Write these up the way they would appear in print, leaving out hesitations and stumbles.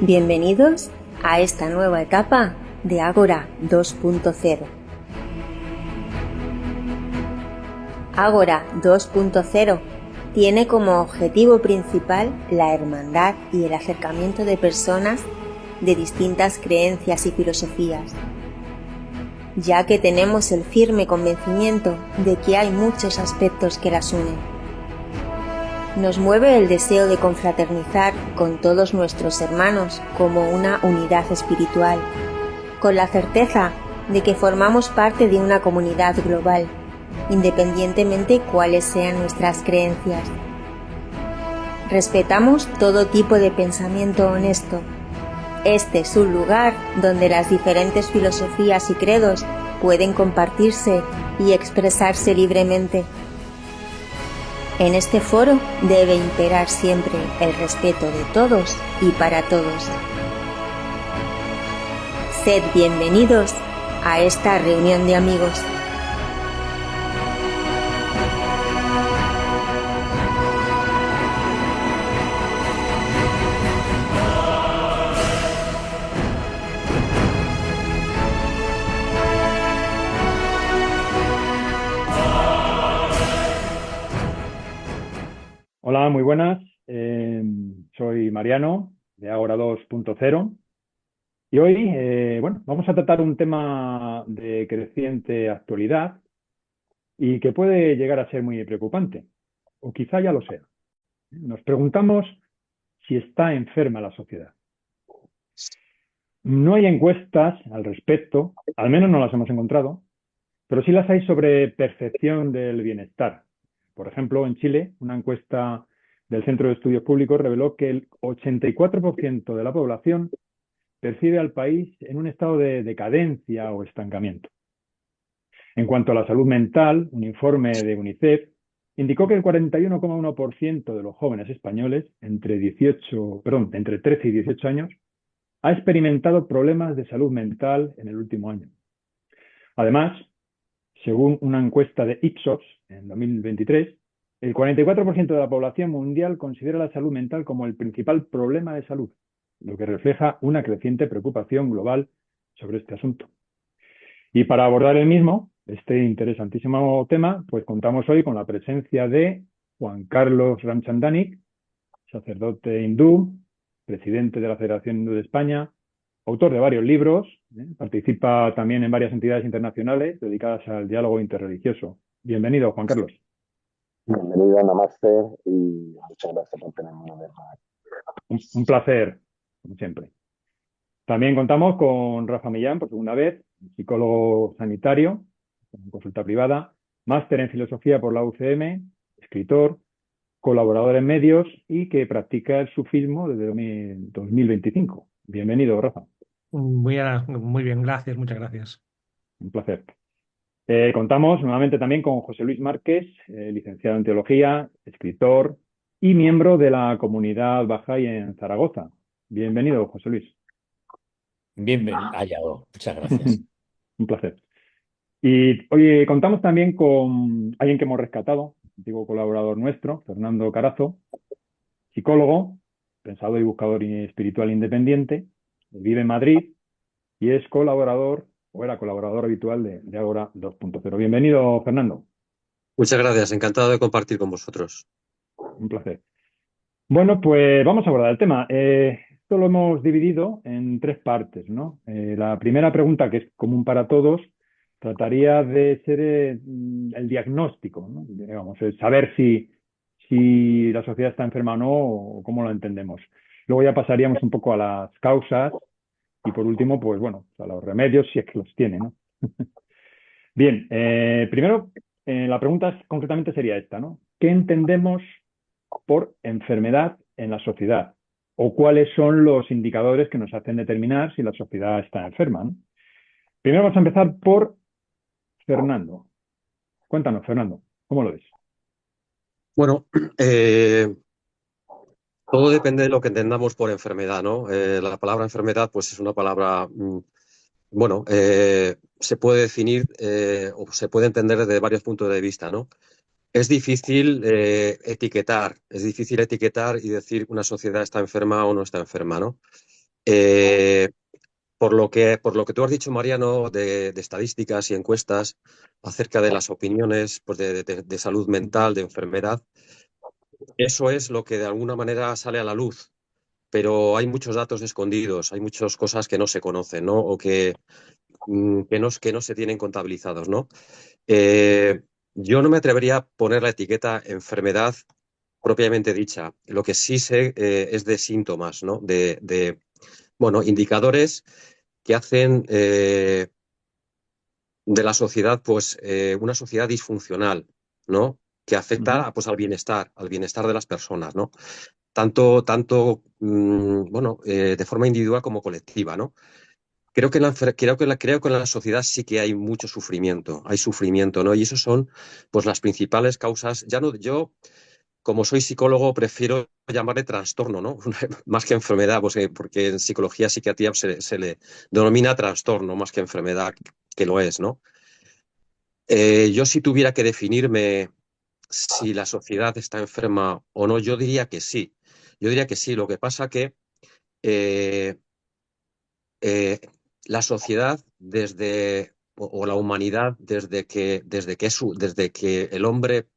Bienvenidos a esta nueva etapa de Ágora 2.0. Ágora 2.0 tiene como objetivo principal la hermandad y el acercamiento de personas de distintas creencias y filosofías, ya que tenemos el firme convencimiento de que hay muchos aspectos que las unen. Nos mueve el deseo de confraternizar con todos nuestros hermanos como una unidad espiritual, con la certeza de que formamos parte de una comunidad global, independientemente cuáles sean nuestras creencias. Respetamos todo tipo de pensamiento honesto. Este es un lugar donde las diferentes filosofías y credos pueden compartirse y expresarse libremente. En este foro debe imperar siempre el respeto de todos y para todos. Sed bienvenidos a esta reunión de amigos. Hola, muy buenas. Soy Mariano de Ágora 2.0 y hoy vamos a tratar un tema de creciente actualidad y que puede llegar a ser muy preocupante, o quizá ya lo sea. Nos preguntamos si está enferma la sociedad. No hay encuestas al respecto, al menos no las hemos encontrado, pero sí las hay sobre percepción del bienestar. Por ejemplo, en Chile, una encuesta del Centro de Estudios Públicos reveló que el 84% de la población percibe al país en un estado de decadencia o estancamiento. En cuanto a la salud mental, un informe de UNICEF indicó que el 41,1% de los jóvenes españoles entre 13 y 18 años ha experimentado problemas de salud mental en el último año. Además, según una encuesta de Ipsos en 2023, el 44% de la población mundial considera la salud mental como el principal problema de salud, lo que refleja una creciente preocupación global sobre este asunto. Y para abordar el mismo, este interesantísimo tema, pues contamos hoy con la presencia de Juan Carlos Ramchandani, sacerdote hindú, presidente de la Federación Hindú de España, autor de varios libros, participa también en varias entidades internacionales dedicadas al diálogo interreligioso. Bienvenido, Juan Carlos. Bienvenido, namaste, y muchas gracias por tenerme una vez más. Un placer, como siempre. También contamos con Rafa Millán, por segunda vez, psicólogo sanitario, con consulta privada, máster en filosofía por la UCM, escritor, colaborador en medios y que practica el sufismo desde 2025. Bienvenido, Rafa. Muy bien, gracias, muchas gracias. Un placer. Contamos nuevamente también con José Luis Márquez, licenciado en Teología, escritor y miembro de la comunidad Bahá'í en Zaragoza. Bienvenido, José Luis. Bienvenido, hallado. Muchas gracias. Un placer. Y hoy contamos también con alguien que hemos rescatado, un antiguo colaborador nuestro, Fernando Carazo, psicólogo, pensador y buscador espiritual independiente, vive en Madrid y es colaborador o era colaborador habitual de Ágora 2.0. Bienvenido, Fernando. Muchas gracias, encantado de compartir con vosotros. Un placer. Bueno, pues vamos a abordar el tema. Esto lo hemos dividido en tres partes, ¿no? La primera pregunta, que es común para todos, trataría de ser el diagnóstico, ¿no? Digamos, el saber si la sociedad está enferma o no, o cómo lo entendemos. Luego ya pasaríamos un poco a las causas y por último, pues bueno, a los remedios, si es que los tiene, ¿no? Bien, primero, la pregunta concretamente sería esta, ¿no? ¿Qué entendemos por enfermedad en la sociedad? ¿O cuáles son los indicadores que nos hacen determinar si la sociedad está enferma, ¿no? Primero vamos a empezar por Fernando. Cuéntanos, Fernando, ¿cómo lo ves? Bueno, todo depende de lo que entendamos por enfermedad, ¿no? La palabra enfermedad, pues es una palabra, se puede definir o se puede entender desde varios puntos de vista, ¿no? Es difícil etiquetar y decir una sociedad está enferma o no está enferma, ¿no? Eh, por lo que tú has dicho, Mariano, de estadísticas y encuestas acerca de las opiniones pues, de salud mental, de enfermedad, eso es lo que de alguna manera sale a la luz, pero hay muchos datos escondidos, hay muchas cosas que no se conocen, ¿no? O que no se tienen contabilizados, ¿no? Eh, yo no me atrevería a poner la etiqueta enfermedad propiamente dicha. Lo que sí sé es de síntomas, ¿no? Bueno, indicadores que hacen de la sociedad, pues, una sociedad disfuncional, ¿no? Que Ujú. afecta, pues, al bienestar de las personas, ¿no? Tanto, bueno, de forma individual como colectiva, ¿no? Creo que en la sociedad sí que hay sufrimiento, ¿no? Y esos son, pues, las principales causas. Ya no, yo, como soy psicólogo, prefiero llamarle trastorno, ¿no? Más que enfermedad, pues, porque en psicología, psiquiatría se le denomina trastorno más que enfermedad, que lo es, ¿no? Yo si tuviera que definirme si la sociedad está enferma o no, yo diría que sí. Yo diría que sí. Lo que pasa que eh, eh, la sociedad o la humanidad desde que el hombre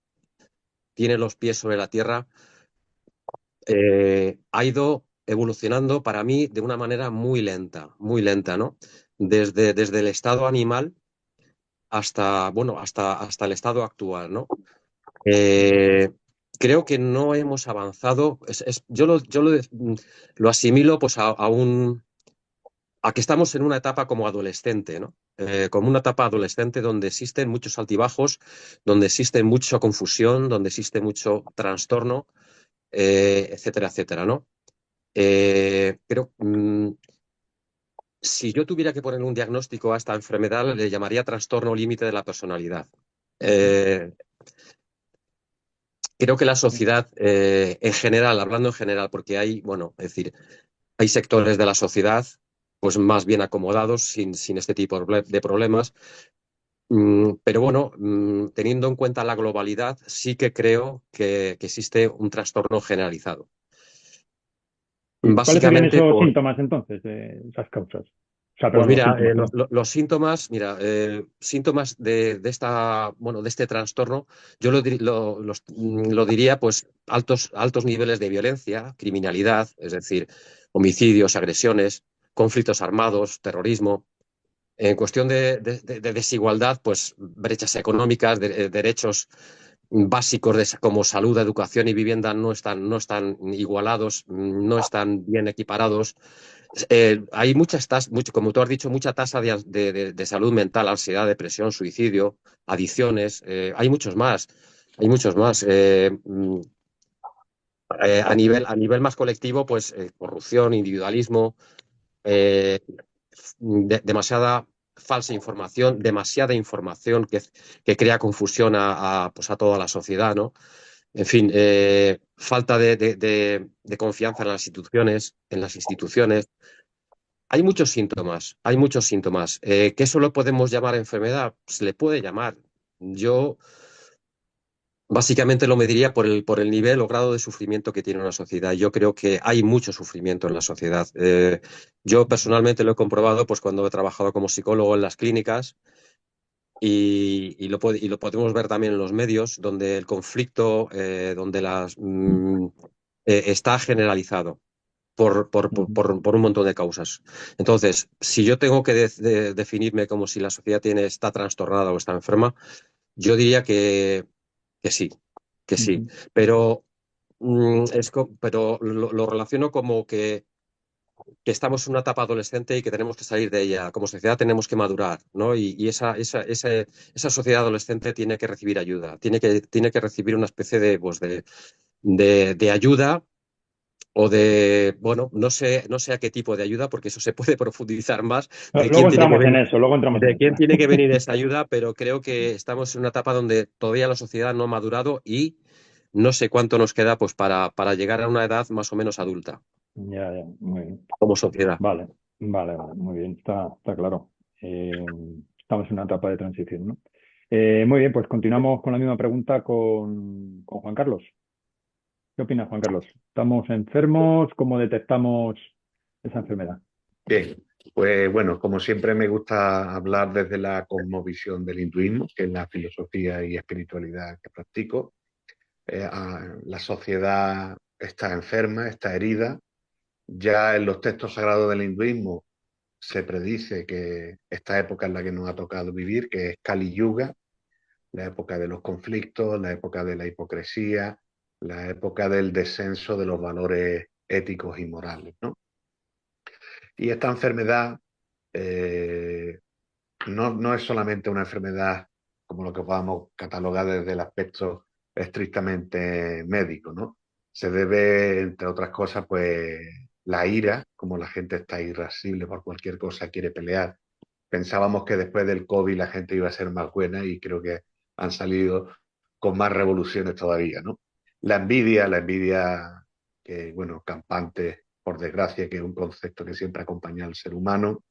tiene los pies sobre la tierra, ha ido evolucionando para mí de una manera muy lenta, ¿no? Desde el estado animal bueno, hasta el estado actual, ¿no? Eh, Creo que no hemos avanzado. Yo lo asimilo pues a que estamos en una etapa como adolescente, ¿no? Como una etapa adolescente donde existen muchos altibajos, donde existe mucha confusión, donde existe mucho trastorno, etcétera, etcétera, ¿no? Creo, si yo tuviera que poner un diagnóstico a esta enfermedad, le llamaría trastorno límite de la personalidad. Ujú. Eh, Creo que la sociedad, en general, hablando en general, porque bueno, es decir, hay sectores de la sociedad pues más bien acomodados, sin este tipo de problemas. Pero bueno, teniendo en cuenta la globalidad, sí que creo que existe un trastorno generalizado. ¿Y cuáles serían Básicamente esos por, síntomas entonces, esas causas? O sea, pues perdón, los mira, síntomas, perdón. los síntomas, mira, síntomas bueno, de este trastorno, yo lo diría, pues, altos niveles de violencia, criminalidad, es decir, homicidios, agresiones, conflictos armados, terrorismo. En cuestión de desigualdad, pues, brechas económicas, derechos básicos como salud, educación y vivienda no están igualados, no están bien equiparados. Hay como tú has dicho, mucha tasa de salud mental, ansiedad, depresión, suicidio, adicciones. Hay muchos más. Hay muchos más. A nivel más colectivo, pues corrupción, individualismo, eh, demasiada falsa información, demasiada información que crea confusión pues a toda la sociedad, ¿no? En fin, falta de confianza en las instituciones. Hay muchos síntomas, hay muchos síntomas. ¿Qué eso lo podemos llamar enfermedad? Se le puede llamar. Yo básicamente lo mediría por el nivel o grado de sufrimiento que tiene una sociedad. Yo creo que hay mucho sufrimiento en la sociedad. Yo personalmente lo he comprobado pues cuando he trabajado como psicólogo en las clínicas y lo podemos ver también en los medios, donde el conflicto, donde está generalizado Ujú. por un montón de causas. Entonces, si yo tengo que definirme como si la sociedad está trastornada o está enferma, yo diría que sí, que sí. Ujú. Pero, pero lo relaciono como que estamos en una etapa adolescente y que tenemos que salir de ella. Como sociedad tenemos que madurar, ¿no? Y esa sociedad adolescente tiene que recibir ayuda, tiene que recibir una especie de ayuda bueno, no sé a qué tipo de ayuda, porque eso se puede profundizar más de quién Luego tiene que entramos en venir, eso, luego entramos en de eso. quién tiene que venir esa ayuda, pero creo que estamos en una etapa donde todavía la sociedad no ha madurado y no sé cuánto nos queda pues para llegar a una edad más o menos adulta Ya, ya, muy bien. como sociedad. Vale, vale, vale, muy bien, está claro. Eh, Estamos en una etapa de transición, ¿no? Muy bien, pues continuamos con la misma pregunta con Juan Carlos. ¿Qué opinas, Juan Carlos? ¿Estamos enfermos? ¿Cómo detectamos esa enfermedad? Bien, pues bueno, como siempre me gusta hablar desde la cosmovisión del hinduismo, que es la filosofía y espiritualidad que practico. La sociedad está enferma, está herida. Ya en los textos sagrados del hinduismo se predice que esta época es la que nos ha tocado vivir, que es Kali Yuga, la época de los conflictos, la época de la hipocresía, la época del descenso de los valores éticos y morales, ¿no? Y esta enfermedad eh, no es solamente una enfermedad como lo que podamos catalogar desde el aspecto estrictamente médico, ¿no? Se debe, entre otras cosas, pues la ira, como la gente está irascible por cualquier cosa, quiere pelear. Pensábamos que después del COVID la gente iba a ser más buena y creo que han salido con más revoluciones todavía, ¿no? La envidia que, bueno, campante, por desgracia, que es un concepto que siempre acompaña al ser humano,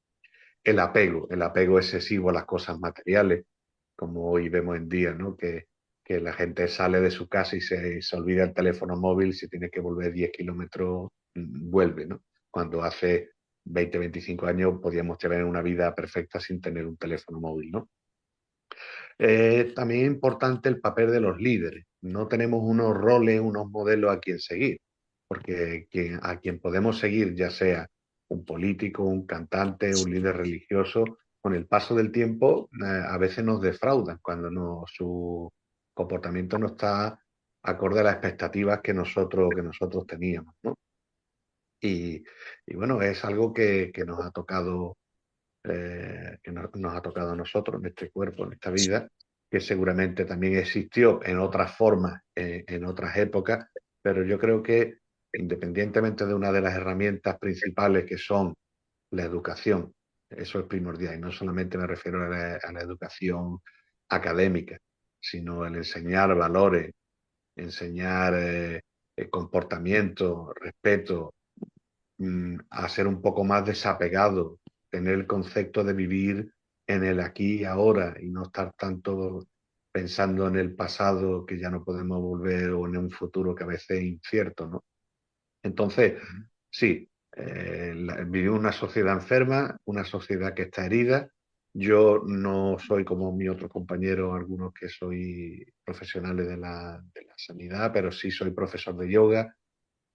el apego excesivo a las cosas materiales, como hoy vemos en día, ¿no? Que la gente sale de su casa y se olvida el teléfono móvil, si tiene que volver 10 kilómetros, vuelve, ¿no? Cuando hace 20, 25 años podíamos tener una vida perfecta sin tener un teléfono móvil, ¿no? También es importante el papel de los líderes. No tenemos unos roles, unos modelos a quien seguir, porque a quien podemos seguir, ya sea un político, un cantante, un líder religioso, con el paso del tiempo a veces nos defraudan cuando su comportamiento no está acorde a las expectativas que nosotros teníamos, ¿no? Y, y bueno, es algo que nos ha tocado nos ha tocado a nosotros, en este cuerpo, en esta vida, que seguramente también existió en otras formas, en otras épocas, pero yo creo que independientemente de una de las herramientas principales que son la educación, eso es primordial, y no solamente me refiero a la educación académica, sino el enseñar valores, enseñar comportamiento, respeto, a ser un poco más desapegado, tener el concepto de vivir en el aquí y ahora y no estar tanto pensando en el pasado que ya no podemos volver o en un futuro que a veces es incierto, ¿no? Entonces, sí, vivimos una sociedad enferma, una sociedad que está herida. Yo no soy como mi otro compañero, algunos que soy profesionales de la sanidad, pero sí soy profesor de yoga.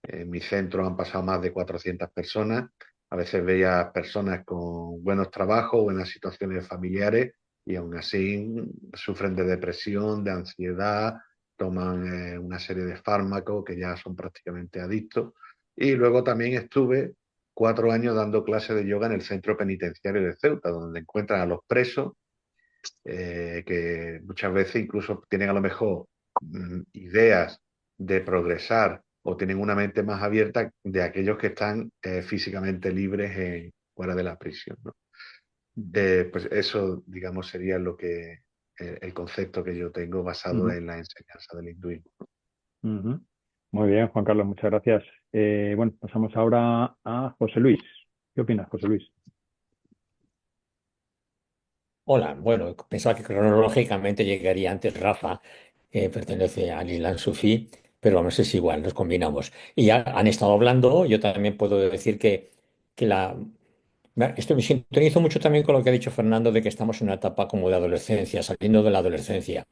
En mi centro han pasado más de 400 personas. A veces veía personas con buenos trabajos, buenas situaciones familiares y aún así sufren de depresión, de ansiedad, toman una serie de fármacos que ya son prácticamente adictos. Y luego también estuve 4 años dando clases de yoga en el centro penitenciario de Ceuta, donde encuentran a los presos que muchas veces incluso tienen a lo mejor ideas de progresar o tienen una mente más abierta de aquellos que están físicamente libres fuera de la prisión, ¿no? Pues eso, digamos, sería el concepto que yo tengo basado Ujú, en la enseñanza del hinduismo. ujú. Muy bien, Juan Carlos, muchas gracias. Bueno, pasamos ahora a José Luis. ¿Qué opinas, José Luis? Hola, bueno, pensaba que cronológicamente llegaría antes Rafa, que pertenece al Islam Sufí, pero vamos, es igual, nos combinamos. Y ya han estado hablando, yo también puedo decir que esto me sintonizo mucho también con lo que ha dicho Fernando de que estamos en una etapa como de adolescencia, saliendo de la adolescencia.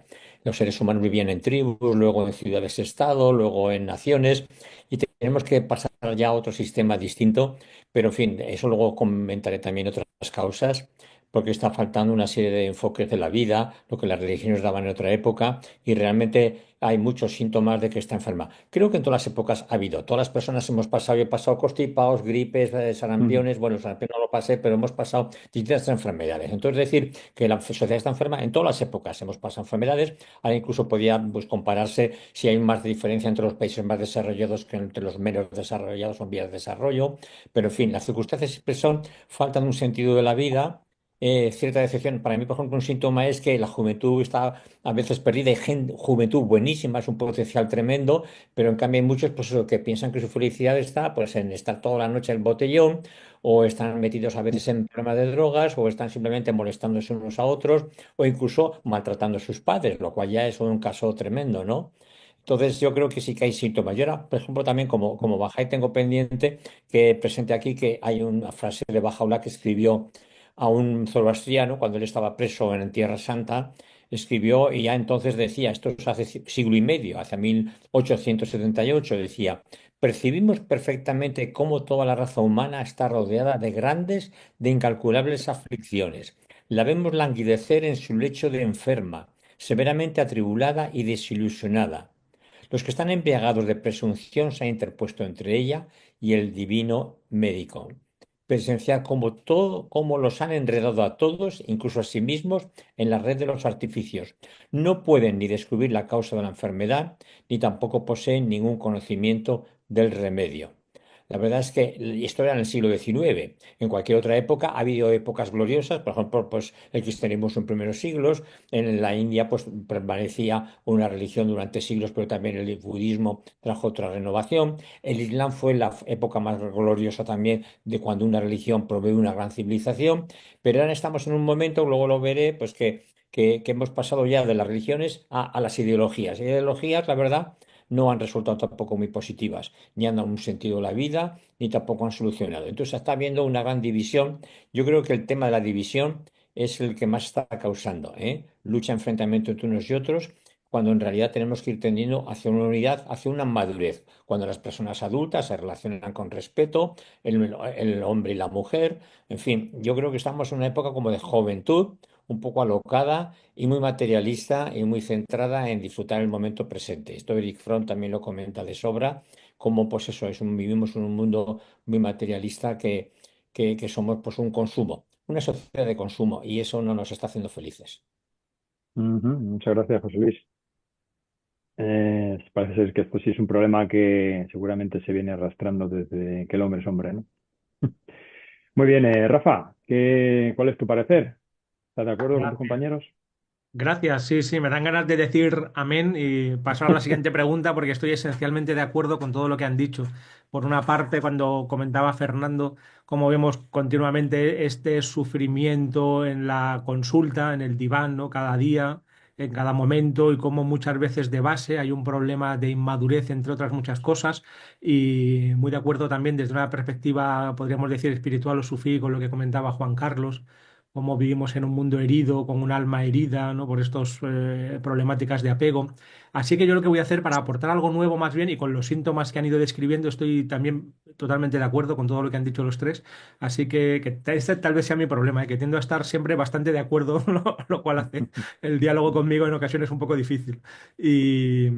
Los seres humanos vivían en tribus, luego en ciudades-estado, luego en naciones, y tenemos que pasar ya a otro sistema distinto, pero en fin, eso luego comentaré también otras causas, porque está faltando una serie de enfoques de la vida, lo que las religiones daban en otra época, y realmente hay muchos síntomas de que está enferma. Creo que en todas las épocas ha habido. Todas las personas hemos pasado, yo he pasado constipados, gripes, Ujú, sarampiones. Bueno, el sarampión no lo pasé, pero hemos pasado distintas enfermedades. Entonces, decir que la sociedad está enferma en todas las épocas. Hemos pasado enfermedades. Ahora incluso podía pues, compararse si hay más diferencia entre los países más desarrollados que entre los menos desarrollados o en vías de desarrollo. Pero, en fin, las circunstancias siempre son falta de un sentido de la vida. Cierta decepción. Para mí, por ejemplo, un síntoma es que la juventud está a veces perdida. Hay juventud buenísima, es un potencial tremendo, pero en cambio hay muchos pues, eso, que piensan que su felicidad está pues, en estar toda la noche en el botellón, o están metidos a veces en problemas de drogas, o están simplemente molestándose unos a otros, o incluso maltratando a sus padres, lo cual ya es un caso tremendo, ¿no? Entonces, yo creo que sí que hay síntomas. Yo ahora, por ejemplo, también como Bajay tengo pendiente que presente aquí que hay una frase de Bajaola que escribió a un zoroastriano cuando él estaba preso en Tierra Santa, escribió y ya entonces decía, esto es hace siglo y medio, hace 1878, decía, percibimos perfectamente cómo toda la raza humana está rodeada de grandes, de incalculables aflicciones. La vemos languidecer en su lecho de enferma, severamente atribulada y desilusionada. Los que están embriagados de presunción se han interpuesto entre ella y el divino médico. Presenciar cómo los han enredado a todos, incluso a sí mismos, en la red de los artificios. No pueden ni descubrir la causa de la enfermedad, ni tampoco poseen ningún conocimiento del remedio. La verdad es que esto era en el siglo XIX. En cualquier otra época ha habido épocas gloriosas, por ejemplo, pues el cristianismo en primeros siglos, en la India pues permanecía una religión durante siglos, pero también el budismo trajo otra renovación. El Islam fue la época más gloriosa también de cuando una religión provee una gran civilización, pero ahora estamos en un momento, luego lo veré, pues que hemos pasado ya de las religiones a las ideologías. Ideologías, la verdad, no han resultado tampoco muy positivas, ni han dado un sentido a la vida, ni tampoco han solucionado. Entonces está habiendo una gran división. Yo creo que el tema de la división es el que más está causando, ¿eh? Lucha, enfrentamiento entre unos y otros, cuando en realidad tenemos que ir tendiendo hacia una unidad, hacia una madurez, cuando las personas adultas se relacionan con respeto, el hombre y la mujer, en fin, yo creo que estamos en una época como de juventud, un poco alocada y muy materialista y muy centrada en disfrutar el momento presente. Esto Eric Fromm también lo comenta de sobra, como pues eso, vivimos en un mundo muy materialista que somos pues un consumo, una sociedad de consumo y eso no nos está haciendo felices. Ujú, muchas gracias, José Luis. Parece ser que esto sí es un problema que seguramente se viene arrastrando desde que el hombre es hombre, ¿no? Muy bien, Rafa, ¿cuál es tu parecer? ¿Estás de acuerdo con tus Gracias. compañeros? Gracias, sí, sí, me dan ganas de decir amén y pasar a la siguiente pregunta porque estoy esencialmente de acuerdo con todo lo que han dicho. Por una parte, cuando comentaba Fernando cómo vemos continuamente este sufrimiento en la consulta, en el diván, ¿no? Cada día, en cada momento y cómo muchas veces de base hay un problema de inmadurez, entre otras muchas cosas. Y muy de acuerdo también desde una perspectiva, podríamos decir, espiritual o sufí, con lo que comentaba Juan Carlos cómo vivimos en un mundo herido, con un alma herida, ¿no? Por estas problemáticas de apego. Así que yo lo que voy a hacer para aportar algo nuevo más bien y con los síntomas que han ido describiendo, estoy también totalmente de acuerdo con todo lo que han dicho los tres. Así que este tal vez sea mi problema, que tiendo a estar siempre bastante de acuerdo, lo cual hace el diálogo conmigo en ocasiones un poco difícil. Y,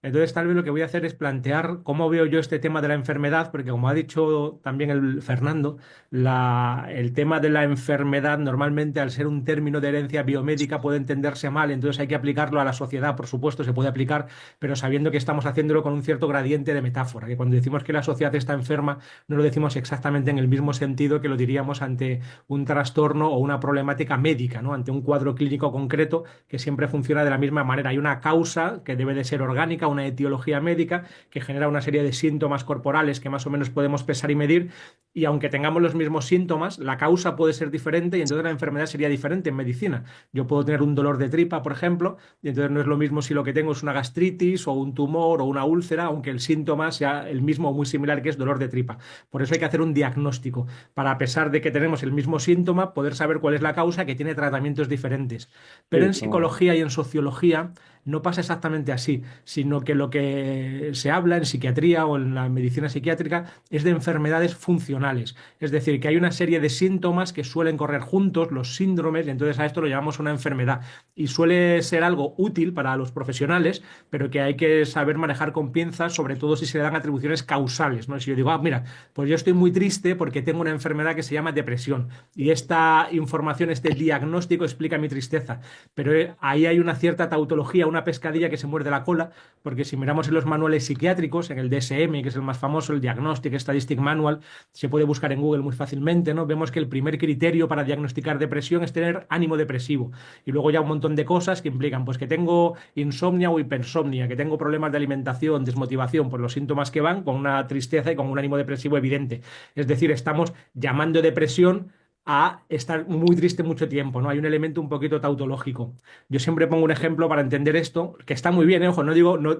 entonces, tal vez lo que voy a hacer es plantear cómo veo yo este tema de la enfermedad, porque como ha dicho también el Fernando, el tema de la enfermedad normalmente al ser un término de herencia biomédica puede entenderse mal, entonces hay que aplicarlo a la sociedad, por supuesto, se puede aplicar, pero sabiendo que estamos haciéndolo con un cierto gradiente de metáfora, que cuando decimos que la sociedad está enferma, no lo decimos exactamente en el mismo sentido que lo diríamos ante un trastorno o una problemática médica, ¿no? Ante un cuadro clínico concreto que siempre funciona de la misma manera. Hay una causa que debe de ser orgánica, una etiología médica que genera una serie de síntomas corporales que más o menos podemos pesar y medir, y aunque tengamos los mismos síntomas, la causa puede ser diferente y entonces la enfermedad sería diferente en medicina. Yo puedo tener un dolor de tripa, por ejemplo, y entonces no es lo mismo si lo que tengo es una gastritis o un tumor o una úlcera, aunque el síntoma sea el mismo o muy similar, que es dolor de tripa. Por eso hay que hacer un diagnóstico, para a pesar de que tenemos el mismo síntoma, poder saber cuál es la causa, que tiene tratamientos diferentes. Pero Sí, en psicología y en sociología no pasa exactamente así, sino que lo que se habla en psiquiatría o en la medicina psiquiátrica es de enfermedades funcionales. Es decir, que hay una serie de síntomas que suelen correr juntos, los síndromes, y entonces a esto lo llamamos una enfermedad. Y suele ser algo útil para los profesionales, pero que hay que saber manejar con pinzas, sobre todo si se le dan atribuciones causales, ¿no? Si yo digo, mira, pues yo estoy muy triste porque tengo una enfermedad que se llama depresión, y esta información, este diagnóstico explica mi tristeza, pero ahí hay una cierta tautología, una pescadilla que se muerde la cola, porque si miramos en los manuales psiquiátricos, en el DSM, que es el más famoso, el Diagnostic Statistic Manual, se puede buscar en Google muy fácilmente, ¿no? Vemos que el primer criterio para diagnosticar depresión es tener ánimo depresivo. Y luego ya un montón de cosas que implican, pues que tengo insomnia o hipersomnia, que tengo problemas de alimentación, desmotivación, pues los síntomas que van con una tristeza y con un ánimo depresivo evidente. Es decir, estamos llamando depresión a estar muy triste mucho tiempo, ¿no? Hay un elemento un poquito tautológico. Yo siempre pongo un ejemplo para entender esto, que está muy bien, ¿eh? Ojo, no digo, no,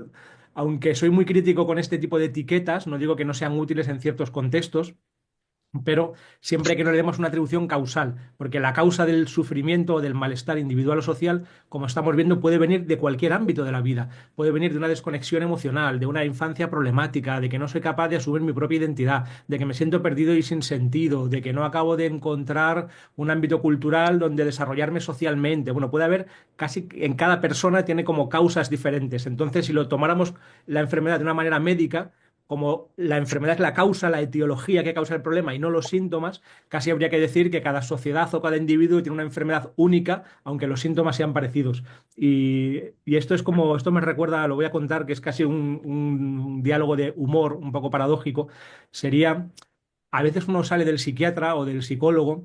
aunque soy muy crítico con este tipo de etiquetas, no digo que no sean útiles en ciertos contextos, pero siempre que no le demos una atribución causal, porque la causa del sufrimiento o del malestar individual o social, como estamos viendo, puede venir de cualquier ámbito de la vida, puede venir de una desconexión emocional, de una infancia problemática, de que no soy capaz de asumir mi propia identidad, de que me siento perdido y sin sentido, de que no acabo de encontrar un ámbito cultural donde desarrollarme socialmente. Bueno, puede haber casi en cada persona tiene como causas diferentes. Entonces, si lo tomáramos la enfermedad de una manera médica, como la enfermedad es la causa, la etiología que causa el problema y no los síntomas, casi habría que decir que cada sociedad o cada individuo tiene una enfermedad única, aunque los síntomas sean parecidos. Y esto es como, esto me recuerda, lo voy a contar, que es casi un diálogo de humor un poco paradójico. Sería, a veces uno sale del psiquiatra o del psicólogo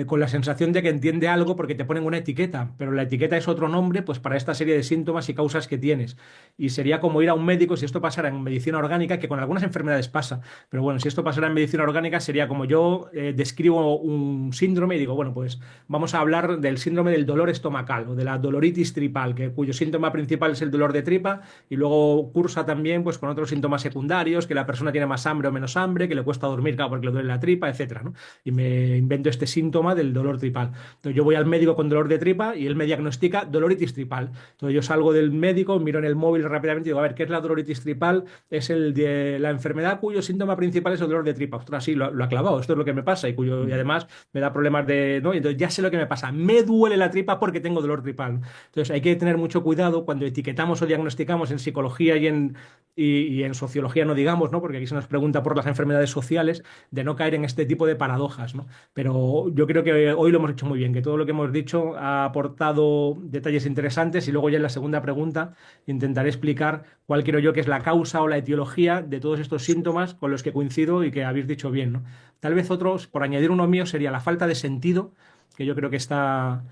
con la sensación de que entiende algo porque te ponen una etiqueta, pero la etiqueta es otro nombre pues para esta serie de síntomas y causas que tienes. Y sería como ir a un médico si esto pasara en medicina orgánica, que con algunas enfermedades pasa, pero bueno, si esto pasara en medicina orgánica sería como yo describo un síndrome y digo, bueno, pues vamos a hablar del síndrome del dolor estomacal o de la doloritis tripal, cuyo síntoma principal es el dolor de tripa y luego cursa también pues con otros síntomas secundarios, que la persona tiene más hambre o menos hambre, que le cuesta dormir, claro, porque le duele la tripa, etcétera, ¿no? Y me invento este síntoma del dolor tripal. Entonces yo voy al médico con dolor de tripa y él me diagnostica doloritis tripal. Entonces yo salgo del médico, miro en el móvil rápidamente y digo, a ver, ¿qué es la doloritis tripal? Es el de la enfermedad cuyo síntoma principal es el dolor de tripa. Ostras, sí, lo ha clavado, esto es lo que me pasa y además me da problemas de, ¿no? Y entonces ya sé lo que me pasa. Me duele la tripa porque tengo dolor tripal. Entonces hay que tener mucho cuidado cuando etiquetamos o diagnosticamos en psicología y en sociología, no digamos, ¿no? Porque aquí se nos pregunta por las enfermedades sociales, de no caer en este tipo de paradojas, ¿no? Pero yo creo que hoy lo hemos hecho muy bien, que todo lo que hemos dicho ha aportado detalles interesantes y luego ya en la segunda pregunta intentaré explicar cuál quiero yo que es la causa o la etiología de todos estos síntomas con los que coincido y que habéis dicho bien, ¿no? Tal vez otros, por añadir uno mío, sería la falta de sentido, que yo creo que está...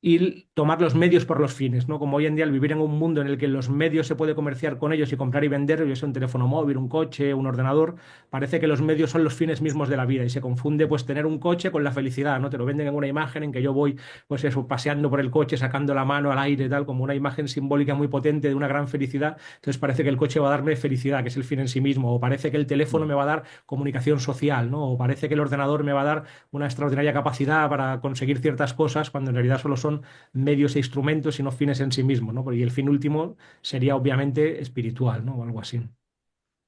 y tomar los medios por los fines, ¿no? Como hoy en día al vivir en un mundo en el que los medios se puede comerciar con ellos y comprar y vender, ya sea un teléfono móvil, un coche, un ordenador, parece que los medios son los fines mismos de la vida y se confunde pues tener un coche con la felicidad, ¿no? Te lo venden en una imagen en que yo voy pues eso, paseando por el coche, sacando la mano al aire, tal, como una imagen simbólica muy potente de una gran felicidad, entonces parece que el coche va a darme felicidad, que es el fin en sí mismo, o parece que el teléfono me va a dar comunicación social, ¿no? O parece que el ordenador me va a dar una extraordinaria capacidad para conseguir ciertas cosas cuando en realidad solo son medios e instrumentos y no fines en sí mismos, ¿no? Y el fin último sería obviamente espiritual, ¿no? O algo así.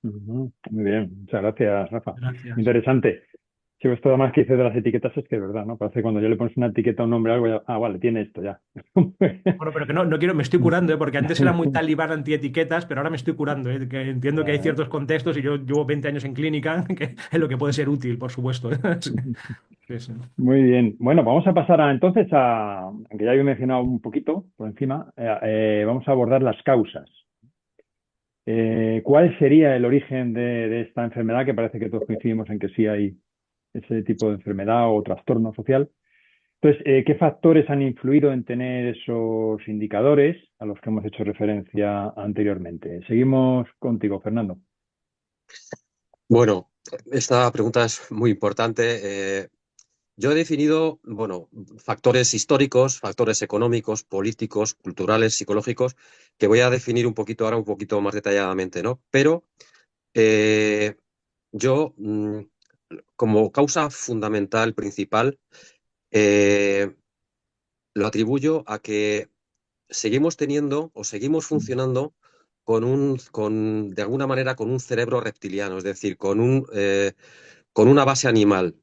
Ujú. Muy bien, muchas gracias, Rafa. Gracias. Interesante. Sí, esto además que dices de las etiquetas es que es verdad, ¿no? Parece que cuando yo le pones una etiqueta a un nombre a algo, ya, ah, vale, tiene esto ya. Bueno, pero que no, no quiero, me estoy curando, ¿eh? Porque antes era muy talibán antietiquetas, pero ahora me estoy curando, ¿eh? Que entiendo que hay ciertos contextos y yo llevo 20 años en clínica, que es lo que puede ser útil, por supuesto, ¿eh? Sí, sí. Muy bien. Bueno, vamos a pasar entonces aunque ya había mencionado un poquito por encima, vamos a abordar las causas. ¿Cuál sería el origen de esta enfermedad? Que parece que todos coincidimos en que sí hay ese tipo de enfermedad o trastorno social. Entonces, ¿qué factores han influido en tener esos indicadores a los que hemos hecho referencia anteriormente? Seguimos contigo, Fernando. Bueno, esta pregunta es muy importante. Yo he definido, bueno, factores históricos, factores económicos, políticos, culturales, psicológicos, que voy a definir un poquito ahora, un poquito más detalladamente, ¿no? Pero eh, yo, como causa fundamental, principal, eh, lo atribuyo a que seguimos teniendo o seguimos funcionando de alguna manera, con un cerebro reptiliano, es decir, con una base animal.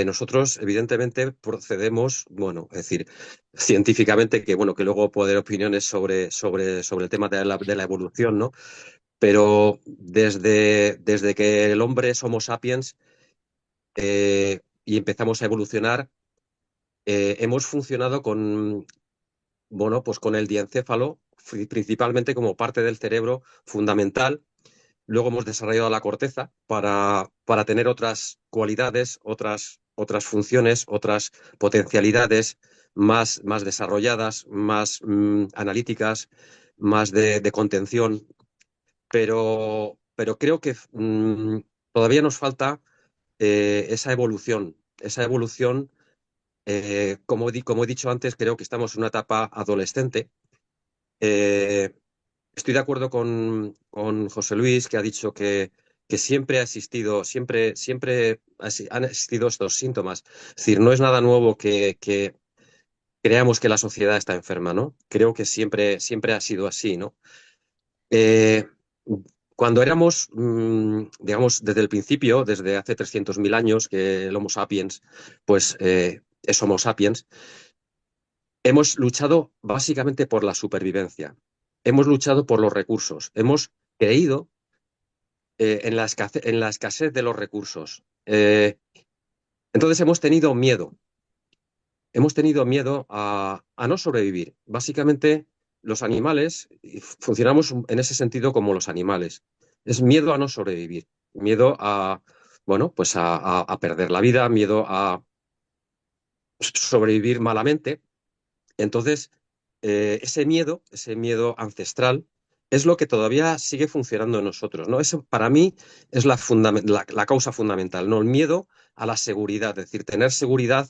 Nosotros, evidentemente, procedemos, bueno, es decir, científicamente, que bueno, que luego puedo dar opiniones sobre el tema de la evolución, ¿no? Pero desde que el hombre es Homo sapiens y empezamos a evolucionar, hemos funcionado bueno, pues con el diencéfalo, principalmente como parte del cerebro fundamental. Luego hemos desarrollado la corteza para tener otras cualidades, otras funciones, otras potencialidades más desarrolladas, más analíticas, más de contención. Pero creo que todavía nos falta esa evolución, como he dicho antes, creo que estamos en una etapa adolescente. Estoy de acuerdo con José Luis, que ha dicho que siempre ha existido, han existido estos síntomas. Es decir, no es nada nuevo que creamos que la sociedad está enferma, ¿no? Creo que siempre ha sido así, ¿no? Eh, Cuando éramos, digamos, desde el principio, desde hace 300.000 años, que el Homo sapiens, pues es Homo sapiens, hemos luchado básicamente por la supervivencia. Hemos luchado por los recursos. Hemos creído en la escasez de los recursos. Entonces hemos tenido miedo. Hemos tenido miedo a no sobrevivir. Básicamente, los animales funcionamos en ese sentido como los animales. Es miedo a no sobrevivir, miedo a, bueno, pues a perder la vida, miedo a sobrevivir malamente. Entonces, ese miedo ancestral, es lo que todavía sigue funcionando en nosotros, ¿no? Eso para mí es la causa fundamental, ¿no? El miedo a la seguridad, es decir, tener seguridad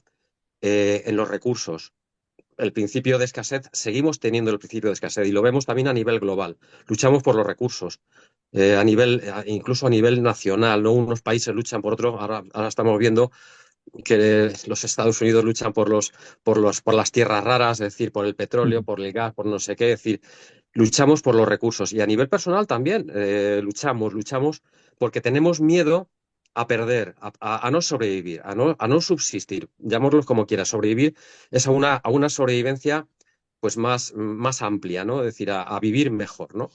en los recursos. El principio de escasez, seguimos teniendo el principio de escasez y lo vemos también a nivel global. Luchamos por los recursos, incluso a nivel nacional, ¿no? Unos países luchan por otros. Ahora estamos viendo que los Estados Unidos luchan por las tierras raras, es decir, por el petróleo, por el gas, por no sé qué, es decir, luchamos por los recursos. Y a nivel personal también luchamos porque tenemos miedo a perder, a no sobrevivir, a no subsistir, llamémoslo como quiera. Sobrevivir es a una sobrevivencia pues más amplia, ¿no? Es decir, a vivir mejor, ¿no?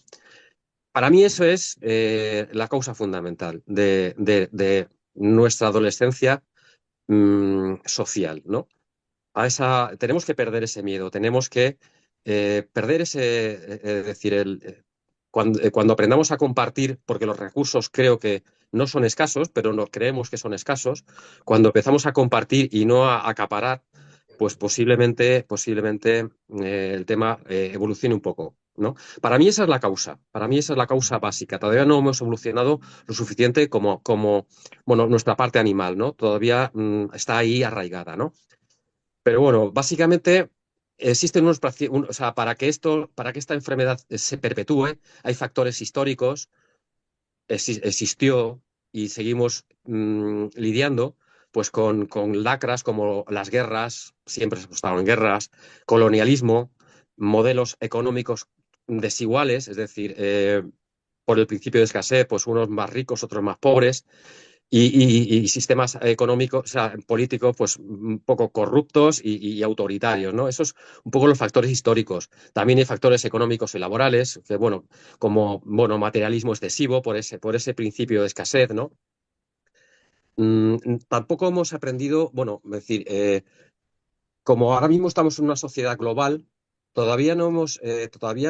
Para mí eso es la causa fundamental de nuestra adolescencia social, ¿no? Tenemos que perder ese miedo, tenemos que perder es decir, cuando aprendamos a compartir, porque los recursos creo que no son escasos, pero no creemos que son escasos, cuando empezamos a compartir y no a acaparar, pues posiblemente el tema evolucione un poco, ¿no? Para mí esa es la causa, básica. Todavía no hemos evolucionado lo suficiente como bueno, nuestra parte animal, ¿no? Todavía está ahí arraigada, ¿no? Pero bueno, básicamente existen o sea, para que esta enfermedad se perpetúe, hay factores históricos, existió y seguimos lidiando pues con lacras como las guerras, siempre se ha estado en guerras, colonialismo, modelos económicos desiguales, es decir, por el principio de escasez, pues unos más ricos, otros más pobres, y sistemas económicos, o sea, políticos, pues un poco corruptos y autoritarios, ¿no? Esos un poco los factores históricos. También hay factores económicos y laborales, que bueno, como bueno, materialismo excesivo por ese principio de escasez, ¿no? Tampoco hemos aprendido, bueno, es decir, como ahora mismo estamos en una sociedad global, todavía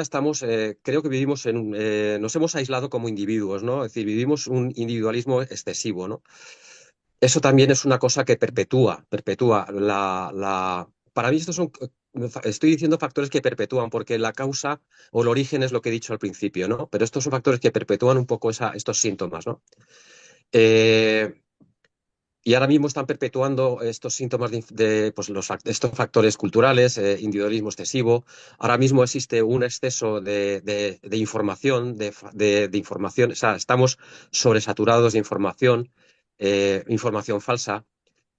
estamos, creo que nos hemos aislado como individuos, ¿no? Es decir, vivimos un individualismo excesivo, ¿no? Eso también es una cosa que perpetúa para mí estoy diciendo factores que perpetúan, porque la causa o el origen es lo que he dicho al principio, ¿no? Pero estos son factores que perpetúan un poco estos síntomas, ¿no? Y ahora mismo están perpetuando estos síntomas pues estos factores culturales, individualismo excesivo. Ahora mismo existe un exceso de información, de información, o sea, estamos sobresaturados de información, información falsa.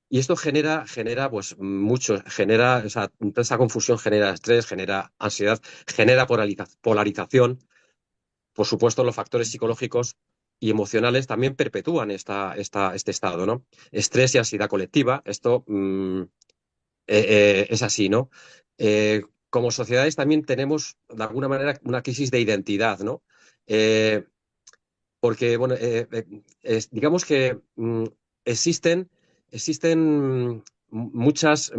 Y esto genera pues mucho, o sea, esa confusión genera estrés, genera ansiedad, genera polarización. Por supuesto, los factores psicológicos y emocionales también perpetúan este estado, ¿no? Estrés y ansiedad colectiva, esto es así, ¿no? Como sociedades también tenemos, de alguna manera, una crisis de identidad, ¿no? Porque, bueno, digamos que existen muchos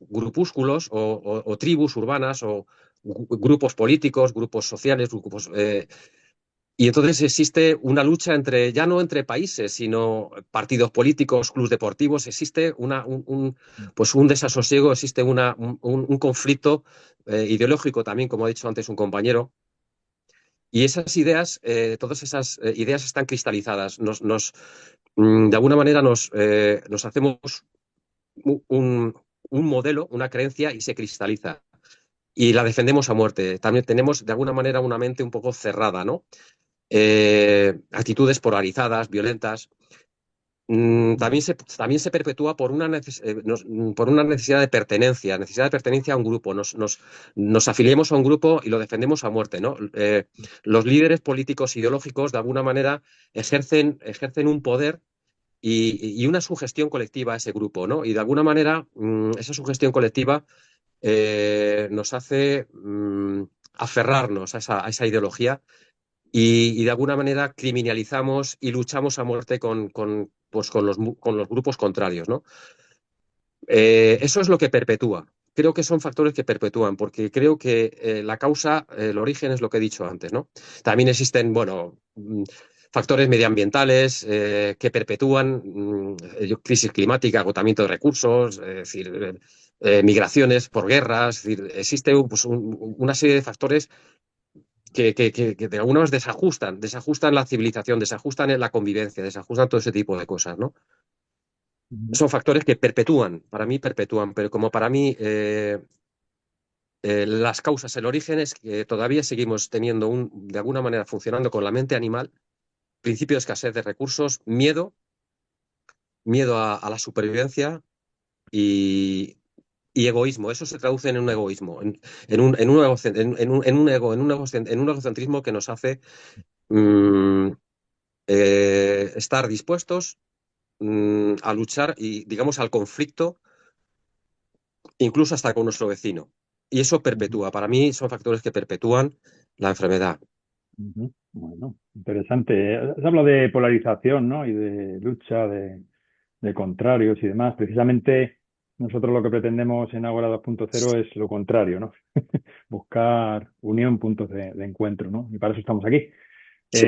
grupúsculos o tribus urbanas o grupos políticos, grupos sociales, y entonces existe una lucha ya no entre países, sino partidos políticos, clubes deportivos, existe pues un desasosiego, existe un conflicto ideológico también, como ha dicho antes un compañero, Y esas ideas, todas esas ideas están cristalizadas. De alguna manera nos hacemos un modelo, una creencia y se cristaliza. Y la defendemos a muerte. También tenemos de alguna manera una mente un poco cerrada, ¿no? Actitudes polarizadas, violentas. También se perpetúa por por una necesidad de pertenencia a un grupo. Nos afiliemos a un grupo y lo defendemos a muerte, ¿no? Los líderes políticos ideológicos, de alguna manera, ejercen un poder y una sugestión colectiva a ese grupo, ¿no? Y de alguna manera, esa sugestión colectiva nos hace aferrarnos a esa ideología y de alguna manera criminalizamos y luchamos a muerte pues con los grupos contrarios, ¿no? Eso es lo que perpetúa. Creo que son factores que perpetúan, porque creo que la causa, el origen es lo que he dicho antes, ¿no? También existen, bueno, factores medioambientales que perpetúan crisis climática, agotamiento de recursos, es decir, migraciones por guerras, es decir, existe pues, una serie de factores que de alguna manera desajustan la civilización, desajustan la convivencia, desajustan todo ese tipo de cosas, ¿no? Son factores que para mí perpetúan, pero como para mí las causas, el origen es que todavía seguimos teniendo de alguna manera funcionando con la mente animal, principio de escasez de recursos, miedo a la supervivencia y egoísmo. Eso se traduce en un egoísmo, en un egocentrismo que nos hace estar dispuestos a luchar y, digamos, al conflicto, incluso hasta con nuestro vecino. Y eso perpetúa. Para mí son factores que perpetúan la enfermedad. Bueno, interesante. Has hablado de polarización, ¿no? Y de lucha de contrarios y demás. Precisamente nosotros lo que pretendemos en Ágora 2.0 es lo contrario, ¿no? Buscar unión, puntos de encuentro, ¿no? Y para eso estamos aquí. Sí.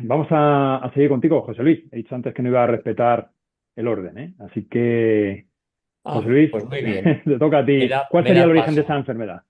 Vamos a seguir contigo, José Luis. He dicho antes que no iba a respetar el orden, ¿eh? Así que, José Luis, Pues muy bien. te toca a ti. ¿Cuál Me sería el da origen de paso. esa enfermedad?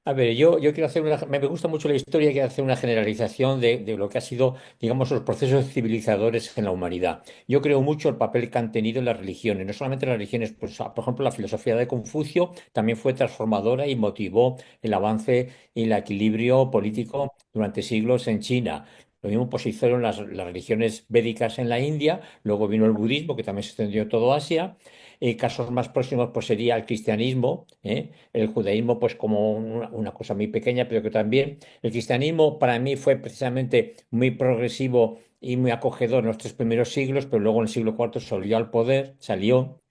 A ver, yo quiero hacer me gusta mucho la historia, quiero hacer una generalización de lo que ha sido, digamos, los procesos civilizadores en la humanidad. Yo creo mucho el papel que han tenido en las religiones, no solamente las religiones, pues, por ejemplo, la filosofía de Confucio también fue transformadora y motivó el avance y el equilibrio político durante siglos en China. Lo mismo pues hicieron las religiones védicas en la India, luego vino el budismo, que también se extendió a todo Asia. Casos más próximos pues sería el cristianismo, ¿eh? El judaísmo pues como una cosa muy pequeña, pero que también el cristianismo para mí fue precisamente muy progresivo y muy acogedor en los 3 primeros siglos, pero luego en el siglo IV salió al poder, salió.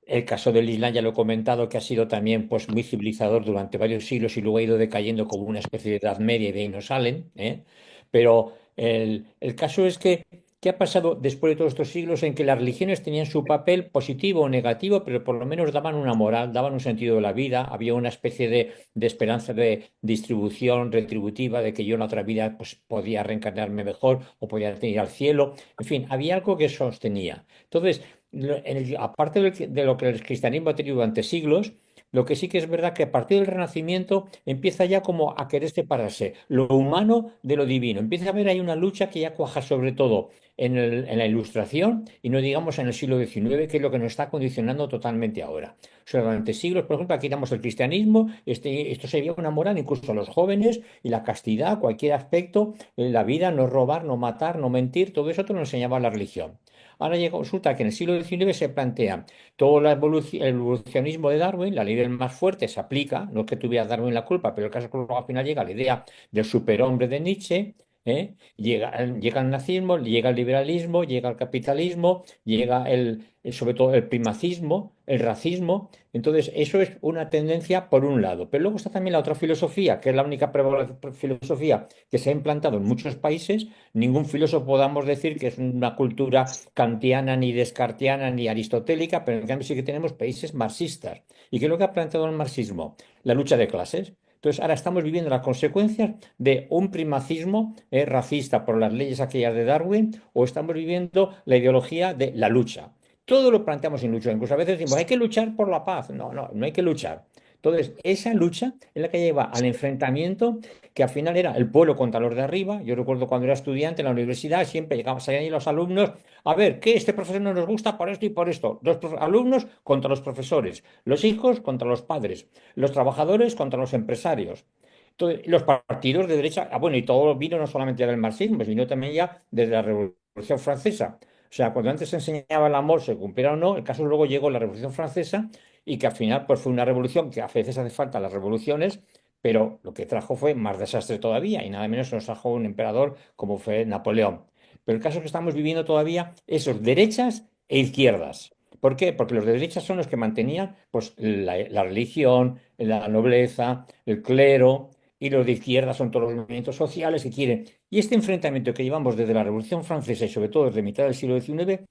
El caso del Islam ya lo he comentado, que ha sido también pues, muy civilizador durante varios siglos y luego ha ido decayendo como una especie de Edad Media y de ahí no salen, ¿eh? Pero el caso es que, ¿qué ha pasado después de todos estos siglos en que las religiones tenían su papel positivo o negativo, pero por lo menos daban una moral, daban un sentido de la vida, había una especie de esperanza de distribución retributiva, de que yo en la otra vida pues, podía reencarnarme mejor o podía ir al cielo, en fin, había algo que sostenía. Entonces, aparte de lo que el cristianismo ha tenido durante siglos, lo que sí que es verdad que a partir del Renacimiento empieza ya como a querer separarse lo humano de lo divino. Empieza a haber ahí una lucha que ya cuaja sobre todo en la Ilustración y no digamos en el siglo XIX, que es lo que nos está condicionando totalmente ahora. O sea, durante siglos, por ejemplo, aquí damos el cristianismo, esto sería una moral incluso a los jóvenes y la castidad, cualquier aspecto, la vida, no robar, no matar, no mentir, todo eso te lo enseñaba la religión. Ahora resulta que en el siglo XIX se plantea todo el evolucionismo de Darwin, la ley del más fuerte se aplica, no es que tuviera Darwin la culpa, pero el caso es que luego al final llega la idea del superhombre de Nietzsche, ¿eh? Llega el nazismo, llega el liberalismo, llega el capitalismo, llega sobre todo el primacismo, el racismo. Entonces, eso es una tendencia por un lado. Pero luego está también la otra filosofía, que es la única filosofía que se ha implantado en muchos países. Ningún filósofo podamos decir que es una cultura kantiana, ni descartiana, ni aristotélica, pero en cambio sí que tenemos países marxistas. ¿Y qué es lo que ha planteado el marxismo? La lucha de clases. Entonces, ahora estamos viviendo las consecuencias de un primacismo racista por las leyes aquellas de Darwin, o estamos viviendo la ideología de la lucha. Todo lo planteamos sin lucha. Incluso a veces decimos, hay que luchar por la paz. No, no, no hay que luchar. Entonces, esa lucha es la que lleva al enfrentamiento, que al final era el pueblo contra los de arriba. Yo recuerdo cuando era estudiante en la universidad, siempre llegaban, salían ahí los alumnos, a ver, ¿qué? Este profesor no nos gusta por esto y por esto. Los alumnos contra los profesores, los hijos contra los padres, los trabajadores contra los empresarios. Entonces, los partidos de derecha, bueno, y todo vino no solamente del marxismo, vino también ya desde la Revolución Francesa. O sea, cuando antes se enseñaba el amor, se cumpliera o no, el caso luego llegó la Revolución Francesa y que al final pues fue una revolución que a veces hace falta las revoluciones, pero lo que trajo fue más desastre todavía y nada menos nos trajo un emperador como fue Napoleón. Pero el caso es que estamos viviendo todavía esos derechas e izquierdas. ¿Por qué? Porque los de derechas son los que mantenían pues, la religión, la nobleza, el clero, y los de izquierda son todos los movimientos sociales que quieren. Y este enfrentamiento que llevamos desde la Revolución Francesa y sobre todo desde mitad del siglo XIX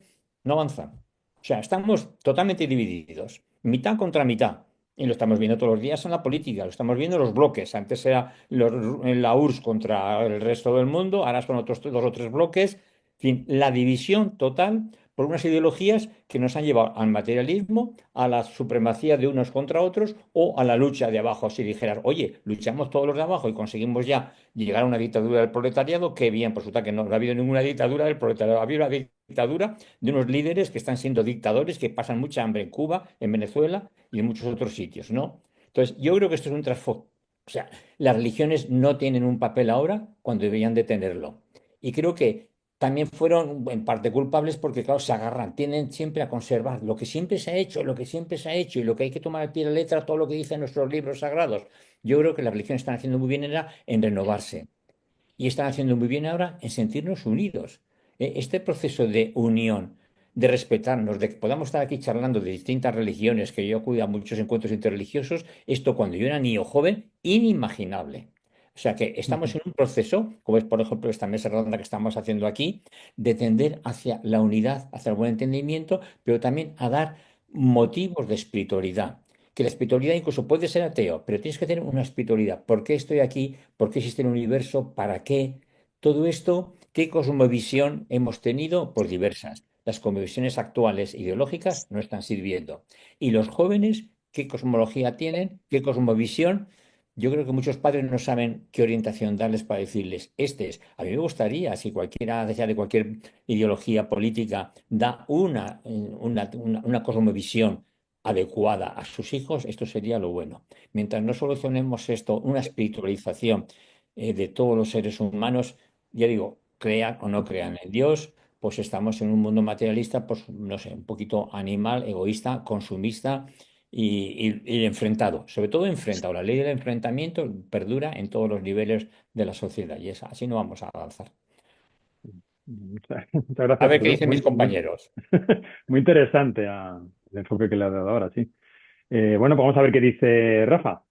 no avanza. O sea, estamos totalmente divididos, mitad contra mitad. Y lo estamos viendo todos los días en la política, lo estamos viendo en los bloques. Antes era la URSS contra el resto del mundo, ahora son otros dos o tres bloques. En fin, la división total por unas ideologías que nos han llevado al materialismo, a la supremacía de unos contra otros o a la lucha de abajo. Si dijeras, oye, luchamos todos los de abajo y conseguimos ya llegar a una dictadura del proletariado, qué bien, pues resulta que no ha habido ninguna dictadura del proletariado, ha habido una dictadura de unos líderes que están siendo dictadores, que pasan mucha hambre en Cuba, en Venezuela y en muchos otros sitios, ¿no? Entonces, yo creo que esto es un trasfondo. O sea, las religiones no tienen un papel ahora cuando deberían de tenerlo. Y creo que también fueron en parte culpables porque, claro, se agarran, tienden siempre a conservar lo que siempre se ha hecho, lo que siempre se ha hecho y lo que hay que tomar al pie de la letra, todo lo que dicen nuestros libros sagrados. Yo creo que las religiones están haciendo muy bien era en renovarse y están haciendo muy bien ahora en sentirnos unidos. Este proceso de unión, de respetarnos, de que podamos estar aquí charlando de distintas religiones, que yo acudo a muchos encuentros interreligiosos, esto cuando yo era niño joven, inimaginable. O sea que estamos en un proceso, como es por ejemplo esta mesa redonda que estamos haciendo aquí, de tender hacia la unidad, hacia el buen entendimiento, pero también a dar motivos de espiritualidad. Que la espiritualidad incluso puede ser ateo, pero tienes que tener una espiritualidad. ¿Por qué estoy aquí? ¿Por qué existe el universo? ¿Para qué? Todo esto, ¿qué cosmovisión hemos tenido? Pues diversas. Las cosmovisiones actuales ideológicas no están sirviendo. ¿Y los jóvenes qué cosmología tienen? ¿Qué cosmovisión? Yo creo que muchos padres no saben qué orientación darles para decirles, este es. A mí me gustaría, si cualquiera, sea de cualquier ideología política, da una cosmovisión adecuada a sus hijos, esto sería lo bueno. Mientras no solucionemos esto, una espiritualización de todos los seres humanos, ya digo, crean o no crean en Dios, pues estamos en un mundo materialista, pues no sé, un poquito animal, egoísta, consumista y enfrentado, sobre todo enfrentado. La ley del enfrentamiento perdura en todos los niveles de la sociedad y así no vamos a avanzar. Muchas A gracias, ver qué Jesús. dicen mis compañeros. Muy interesante el enfoque que le has dado ahora, sí. Bueno, pues vamos a ver qué dice Rafa.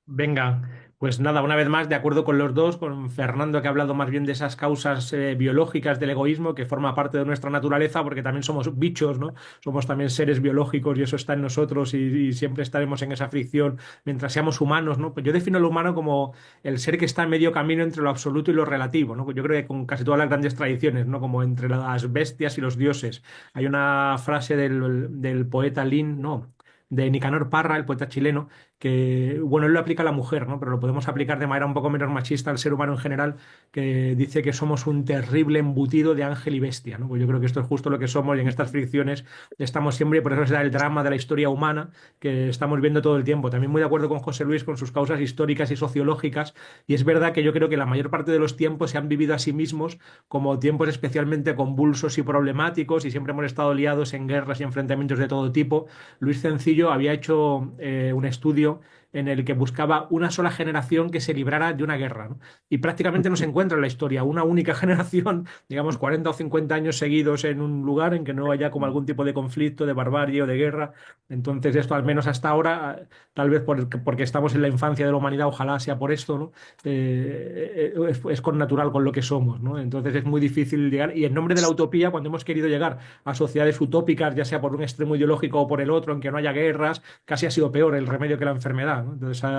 Venga, pues nada, una vez más, de acuerdo con los dos, con Fernando que ha hablado más bien de esas causas biológicas del egoísmo, que forma parte de nuestra naturaleza, porque también somos bichos, ¿no? Somos también seres biológicos y eso está en nosotros y siempre estaremos en esa fricción mientras seamos humanos, ¿no? Pues yo defino lo humano como el ser que está en medio camino entre lo absoluto y lo relativo, ¿no? Yo creo que con casi todas las grandes tradiciones, ¿no? Como entre las bestias y los dioses. Hay una frase del poeta Lin, no, de Nicanor Parra, el poeta chileno, que, bueno, él lo aplica a la mujer, ¿no? Pero lo podemos aplicar de manera un poco menos machista al ser humano en general, que dice que somos un terrible embutido de ángel y bestia, ¿no? Pues yo creo que esto es justo lo que somos y en estas fricciones estamos siempre, y por eso se da el drama de la historia humana que estamos viendo todo el tiempo. También muy de acuerdo con José Luis con sus causas históricas y sociológicas, y es verdad que yo creo que la mayor parte de los tiempos se han vivido a sí mismos como tiempos especialmente convulsos y problemáticos y siempre hemos estado liados en guerras y enfrentamientos de todo tipo. Luis Cencillo había hecho un estudio en el que buscaba una sola generación que se librara de una guerra, ¿no? Y prácticamente no se encuentra en la historia una única generación, digamos 40 o 50 años seguidos en un lugar en que no haya como algún tipo de conflicto, de barbarie o de guerra. Entonces esto al menos hasta ahora, tal vez porque estamos en la infancia de la humanidad, ojalá sea por esto, ¿no? Es con natural con lo que somos, ¿no? Entonces es muy difícil llegar y en nombre de la utopía, cuando hemos querido llegar a sociedades utópicas, ya sea por un extremo ideológico o por el otro, en que no haya guerras, casi ha sido peor el remedio que la enfermedad, ¿no? Entonces,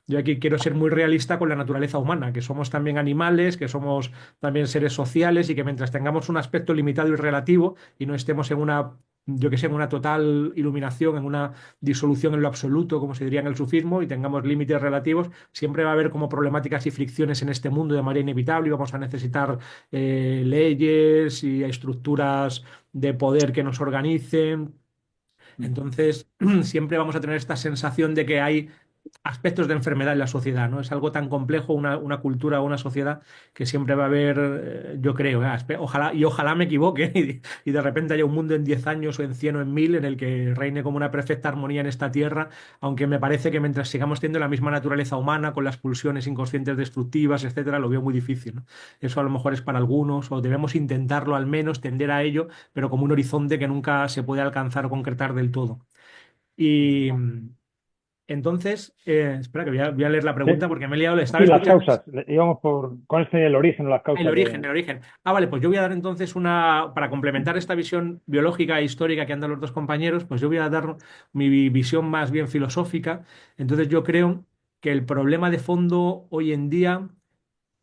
yo aquí quiero ser muy realista con la naturaleza humana, que somos también animales, que somos también seres sociales y que mientras tengamos un aspecto limitado y relativo y no estemos en una yo que sé, en una total iluminación, en una disolución en lo absoluto, como se diría en el sufismo, y tengamos límites relativos, siempre va a haber como problemáticas y fricciones en este mundo de manera inevitable y vamos a necesitar leyes y estructuras de poder que nos organicen. Entonces, siempre vamos a tener esta sensación de que hay aspectos de enfermedad en la sociedad, ¿no? Es algo tan complejo, una cultura o una sociedad, que siempre va a haber, yo creo, ojalá me equivoque y de repente haya un mundo en 10 años o en 100 o en 1000 en el que reine como una perfecta armonía en esta tierra, aunque me parece que mientras sigamos teniendo la misma naturaleza humana, con las pulsiones inconscientes destructivas, etcétera, lo veo muy difícil, ¿no? Eso a lo mejor es para algunos, o debemos intentarlo al menos, tender a ello, pero como un horizonte que nunca se puede alcanzar o concretar del todo. Y entonces, espera que voy a leer la pregunta Sí, porque me he liado, le estaba sí, las escuchando. causas. Íbamos por cuál es el origen o las El causas origen, de... el origen. Ah, vale, pues yo voy a dar entonces para complementar esta visión biológica e histórica que han dado los dos compañeros, pues yo voy a dar mi visión más bien filosófica. Entonces yo creo que el problema de fondo hoy en día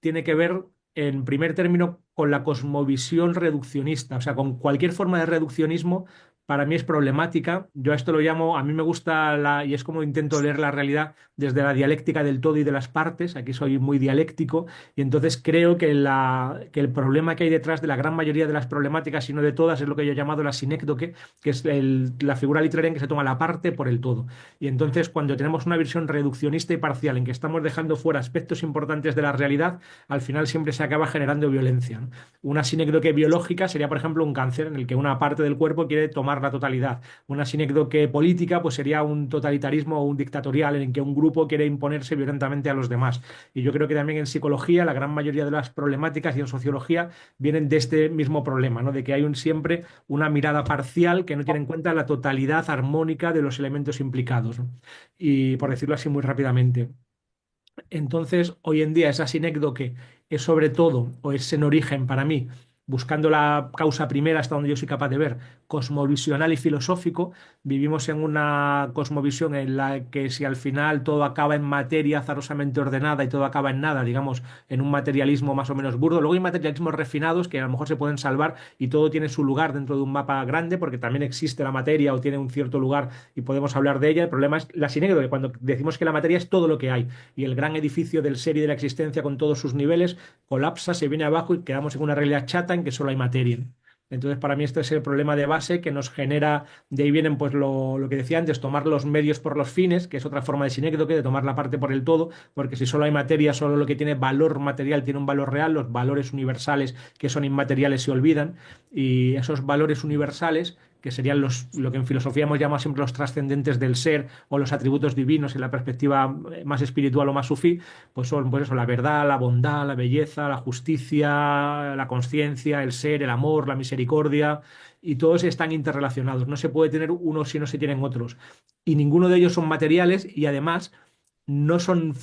tiene que ver, en primer término, con la cosmovisión reduccionista. O sea, con cualquier forma de reduccionismo, para mí es problemática. Yo a esto lo llamo, a mí me gusta y es como intento leer la realidad desde la dialéctica del todo y de las partes. Aquí soy muy dialéctico y entonces creo que el problema que hay detrás de la gran mayoría de las problemáticas, si no de todas, es lo que yo he llamado la sinécdoque, que es la figura literaria en que se toma la parte por el todo. Y entonces, cuando tenemos una visión reduccionista y parcial en que estamos dejando fuera aspectos importantes de la realidad, al final siempre se acaba generando violencia, ¿no? Una sinécdoque biológica sería, por ejemplo, un cáncer en el que una parte del cuerpo quiere tomar la totalidad. Una sinécdoque política, pues sería un totalitarismo o un dictatorial en el que un grupo quiere imponerse violentamente a los demás. Y yo creo que también en psicología la gran mayoría de las problemáticas y en sociología vienen de este mismo problema, ¿no? De que hay siempre una mirada parcial que no tiene en cuenta la totalidad armónica de los elementos implicados, ¿no? Y por decirlo así muy rápidamente. Entonces, hoy en día esa sinécdoque es sobre todo, o es en origen para mí, buscando la causa primera hasta donde yo soy capaz de ver, cosmovisional y filosófico. Vivimos en una cosmovisión en la que si al final todo acaba en materia azarosamente ordenada y todo acaba en nada, digamos, en un materialismo más o menos burdo. Luego hay materialismos refinados que a lo mejor se pueden salvar y todo tiene su lugar dentro de un mapa grande porque también existe la materia o tiene un cierto lugar y podemos hablar de ella. El problema es la sinécdoque, cuando decimos que la materia es todo lo que hay y el gran edificio del ser y de la existencia con todos sus niveles colapsa, se viene abajo y quedamos en una realidad chata en que solo hay materia. Entonces, para mí este es el problema de base que nos genera, de ahí vienen pues lo que decía antes, tomar los medios por los fines, que es otra forma de sinécdoque, de tomar la parte por el todo, porque si solo hay materia, solo lo que tiene valor material tiene un valor real, los valores universales que son inmateriales se olvidan, y esos valores universales que serían lo que en filosofía hemos llamado siempre los trascendentes del ser o los atributos divinos en la perspectiva más espiritual o más sufí, pues son pues eso, la verdad, la bondad, la belleza, la justicia, la conciencia, el ser, el amor, la misericordia, y todos están interrelacionados. No se puede tener unos si no se tienen otros. Y ninguno de ellos son materiales y además no son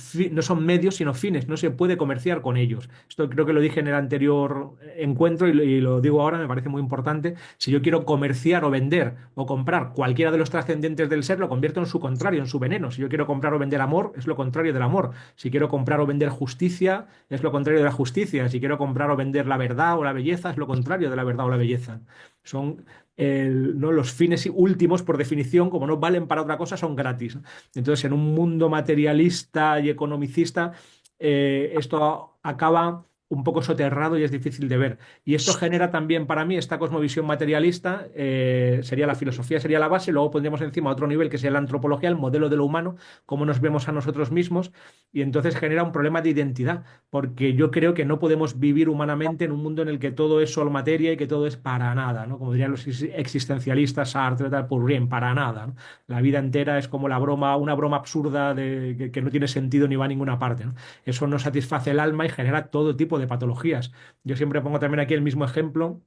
medios, sino fines. No se puede comerciar con ellos. Esto creo que lo dije en el anterior encuentro y lo digo ahora, me parece muy importante. Si yo quiero comerciar o vender o comprar cualquiera de los trascendentes del ser, lo convierto en su contrario, en su veneno. Si yo quiero comprar o vender amor, es lo contrario del amor. Si quiero comprar o vender justicia, es lo contrario de la justicia. Si quiero comprar o vender la verdad o la belleza, es lo contrario de la verdad o la belleza. Son ¿no? Los fines últimos, por definición, como no valen para otra cosa, son gratis. Entonces, en un mundo materialista y economicista, esto acaba un poco soterrado y es difícil de ver. Y esto genera también para mí esta cosmovisión materialista, sería la filosofía, sería la base, luego pondríamos encima otro nivel que sería la antropología, el modelo de lo humano, cómo nos vemos a nosotros mismos, y entonces genera un problema de identidad, porque yo creo que no podemos vivir humanamente en un mundo en el que todo es solo materia y que todo es para nada, ¿no? Como dirían los existencialistas, Sartre, tal, pour rien, para nada, ¿no? La vida entera es como una broma absurda que no tiene sentido ni va a ninguna parte, ¿no? Eso no satisface el alma y genera todo tipo de patologías. Yo siempre pongo también aquí el mismo ejemplo.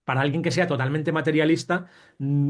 Para alguien que sea totalmente materialista,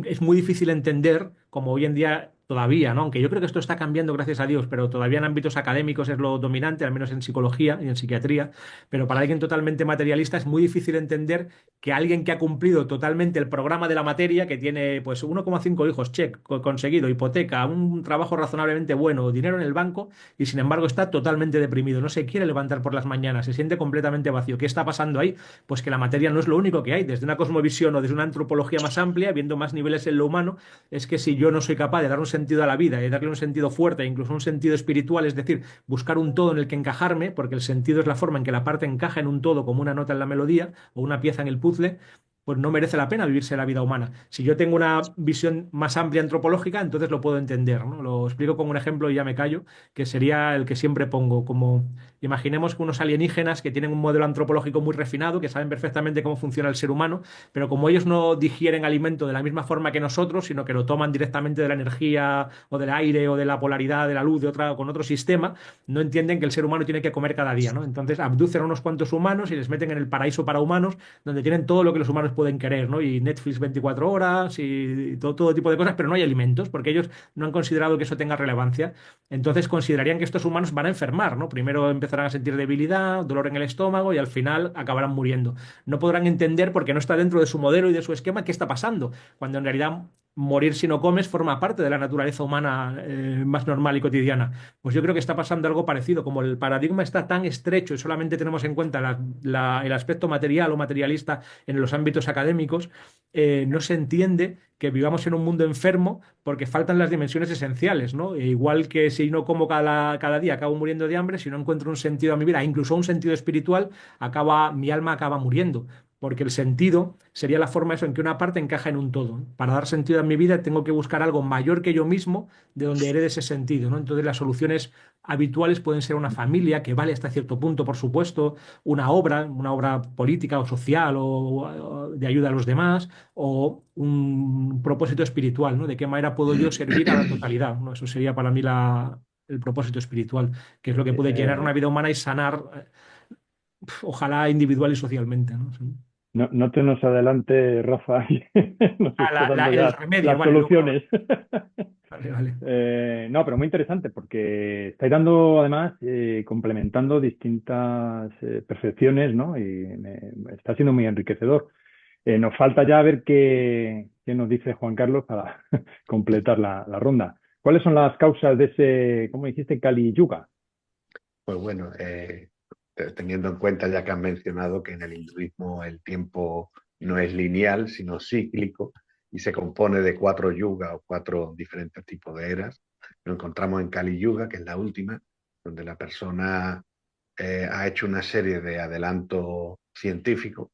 es muy difícil entender cómo hoy en día todavía, ¿no? Aunque yo creo que esto está cambiando, gracias a Dios, pero todavía en ámbitos académicos es lo dominante, al menos en psicología y en psiquiatría. Pero para alguien totalmente materialista es muy difícil entender que alguien que ha cumplido totalmente el programa de la materia, que tiene pues 1,5 hijos, check, conseguido, hipoteca, un trabajo razonablemente bueno, dinero en el banco, y sin embargo está totalmente deprimido, no se quiere levantar por las mañanas, se siente completamente vacío. ¿Qué está pasando ahí? Pues que la materia no es lo único que hay. Desde una cosmovisión o desde una antropología más amplia, viendo más niveles en lo humano, es que si yo no soy capaz de dar un sentido a la vida y darle un sentido fuerte, incluso un sentido espiritual, es decir, buscar un todo en el que encajarme, porque el sentido es la forma en que la parte encaja en un todo como una nota en la melodía o una pieza en el puzzle, pues no merece la pena vivirse la vida humana. Si yo tengo una visión más amplia antropológica, entonces lo puedo entender, ¿no? Lo explico con un ejemplo y ya me callo, que sería el que siempre pongo, como imaginemos que unos alienígenas que tienen un modelo antropológico muy refinado, que saben perfectamente cómo funciona el ser humano, pero como ellos no digieren alimento de la misma forma que nosotros, sino que lo toman directamente de la energía o del aire o de la polaridad de la luz de otra, con otro sistema, no entienden que el ser humano tiene que comer cada día, ¿no? Entonces abducen a unos cuantos humanos y les meten en el paraíso para humanos, donde tienen todo lo que los humanos pueden querer, ¿no? Y Netflix 24 horas y todo tipo de cosas, pero no hay alimentos, porque ellos no han considerado que eso tenga relevancia. Entonces considerarían que estos humanos van a enfermar, ¿no? Primero empezarán a sentir debilidad, dolor en el estómago y al final acabarán muriendo. No podrán entender porque no está dentro de su modelo y de su esquema qué está pasando, cuando en realidad morir si no comes forma parte de la naturaleza humana más normal y cotidiana. Pues yo creo que está pasando algo parecido, como el paradigma está tan estrecho y solamente tenemos en cuenta el aspecto material o materialista en los ámbitos académicos, no se entiende que vivamos en un mundo enfermo porque faltan las dimensiones esenciales, ¿no? E igual que si no como cada día acabo muriendo de hambre, si no encuentro un sentido a mi vida, incluso un sentido espiritual, mi alma acaba muriendo. Porque el sentido sería la forma eso en que una parte encaja en un todo. Para dar sentido a mi vida tengo que buscar algo mayor que yo mismo de donde herede ese sentido, ¿no? Entonces las soluciones habituales pueden ser una familia, que vale hasta cierto punto, por supuesto, una obra política o social o de ayuda a los demás, o un propósito espiritual, ¿no? ¿De qué manera puedo yo servir a la totalidad? ¿No? Eso sería para mí el propósito espiritual, que es lo que puede llenar una vida humana y sanar, ojalá individual y socialmente, ¿no? Sí. No, no te nos adelante, Rafa, nos está dando El ya remedio, las vale, soluciones. vale, vale. No, pero muy interesante porque estáis dando, además, complementando distintas percepciones, ¿no? Y está siendo muy enriquecedor. Nos falta ya ver qué nos dice Juan Carlos para completar la ronda. ¿Cuáles son las causas de ese, cómo dijiste, Kali Yuga? Pues bueno, teniendo en cuenta ya que has mencionado que en el hinduismo el tiempo no es lineal, sino cíclico, y se compone de 4 yugas o 4 diferentes tipos de eras. Lo encontramos en Kali Yuga, que es la última, donde la persona ha hecho una serie de adelantos científicos,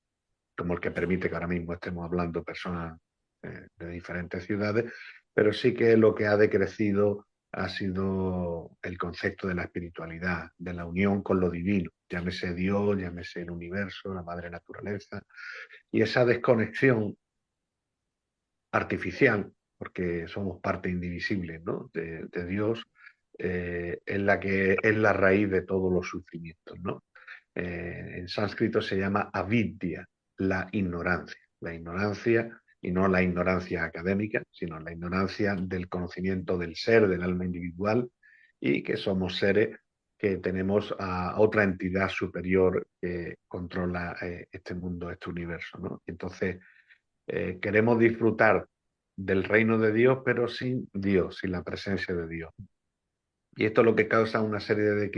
como el que permite que ahora mismo estemos hablando personas de diferentes ciudades, pero sí que lo que ha decrecido ha sido el concepto de la espiritualidad, de la unión con lo divino, llámese Dios, llámese el universo, la madre naturaleza, y esa desconexión artificial, porque somos parte indivisible, ¿no? de Dios, es la que es la raíz de todos los sufrimientos, ¿no? En sánscrito se llama avidya, la ignorancia, y no la ignorancia académica, sino la ignorancia del conocimiento del ser, del alma individual, y que somos seres que tenemos a otra entidad superior que controla este mundo, este universo, ¿no? Entonces, queremos disfrutar del reino de Dios, pero sin Dios, sin la presencia de Dios. Y esto es lo que causa una serie de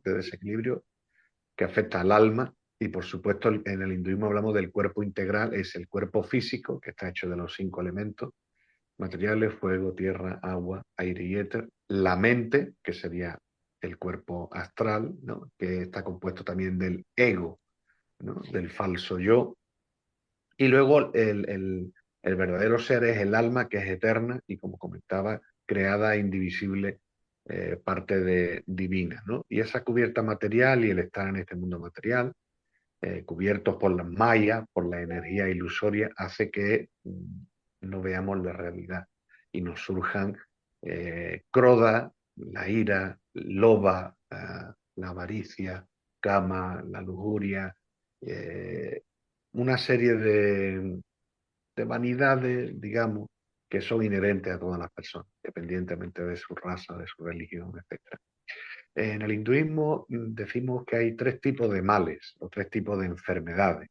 desequilibrio que afecta al alma. Y por supuesto en el hinduismo hablamos del cuerpo integral, es el cuerpo físico, que está hecho de los 5 elementos materiales: fuego, tierra, agua, aire y éter. La mente, que sería el cuerpo astral, ¿no? Que está compuesto también del ego, ¿no? Del falso yo. Y luego el verdadero ser es el alma, que es eterna y, como comentaba, creada e indivisible, parte divina, ¿no? Y esa cubierta material y el estar en este mundo material, cubiertos por las mayas, por la energía ilusoria, hace que no veamos la realidad y nos surjan Croda, la ira, loba, la avaricia, Kama, la lujuria, una serie de vanidades, digamos, que son inherentes a todas las personas, independientemente de su raza, de su religión, etc. En el hinduismo decimos que hay 3 tipos de males o 3 tipos de enfermedades.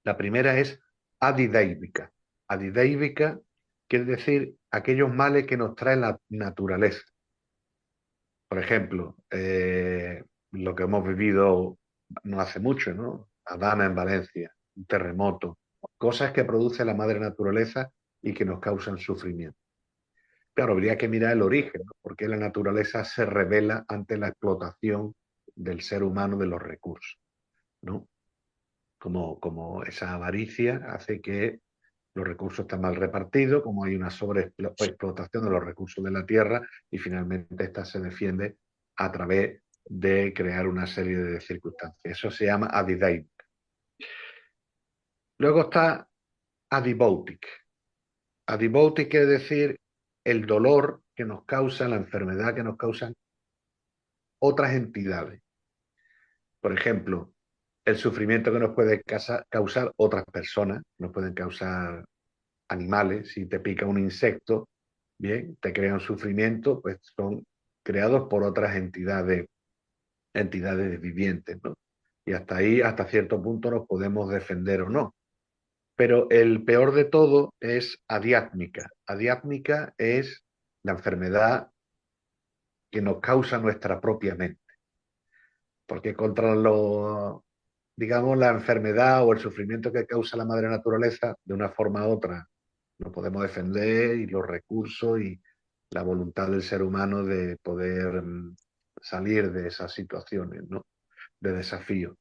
La primera es adideívica. Adideívica quiere decir aquellos males que nos trae la naturaleza. Por ejemplo, lo que hemos vivido no hace mucho, ¿no? Adana en Valencia, un terremoto, cosas que produce la madre naturaleza y que nos causan sufrimiento. Claro, habría que mirar el origen, ¿no? Por qué la naturaleza se revela ante la explotación del ser humano de los recursos, ¿no? Como esa avaricia hace que los recursos estén mal repartidos, como hay una sobreexplotación de los recursos de la tierra y finalmente esta se defiende a través de crear una serie de circunstancias. Eso se llama adideívica. Luego está adiboutic. Adiboutic quiere decir el dolor que nos causa, la enfermedad que nos causan otras entidades. Por ejemplo, el sufrimiento que nos puede causar otras personas, nos pueden causar animales. Si te pica un insecto, bien, te crea un sufrimiento, pues son creados por otras entidades vivientes, ¿no? Y hasta ahí, hasta cierto punto, nos podemos defender o no. Pero el peor de todo es adiátmica. Adiátmica es la enfermedad que nos causa nuestra propia mente. Porque contra digamos, la enfermedad o el sufrimiento que causa la madre naturaleza, de una forma u otra, nos podemos defender, y los recursos y la voluntad del ser humano de poder salir de esas situaciones, ¿no? De desafío.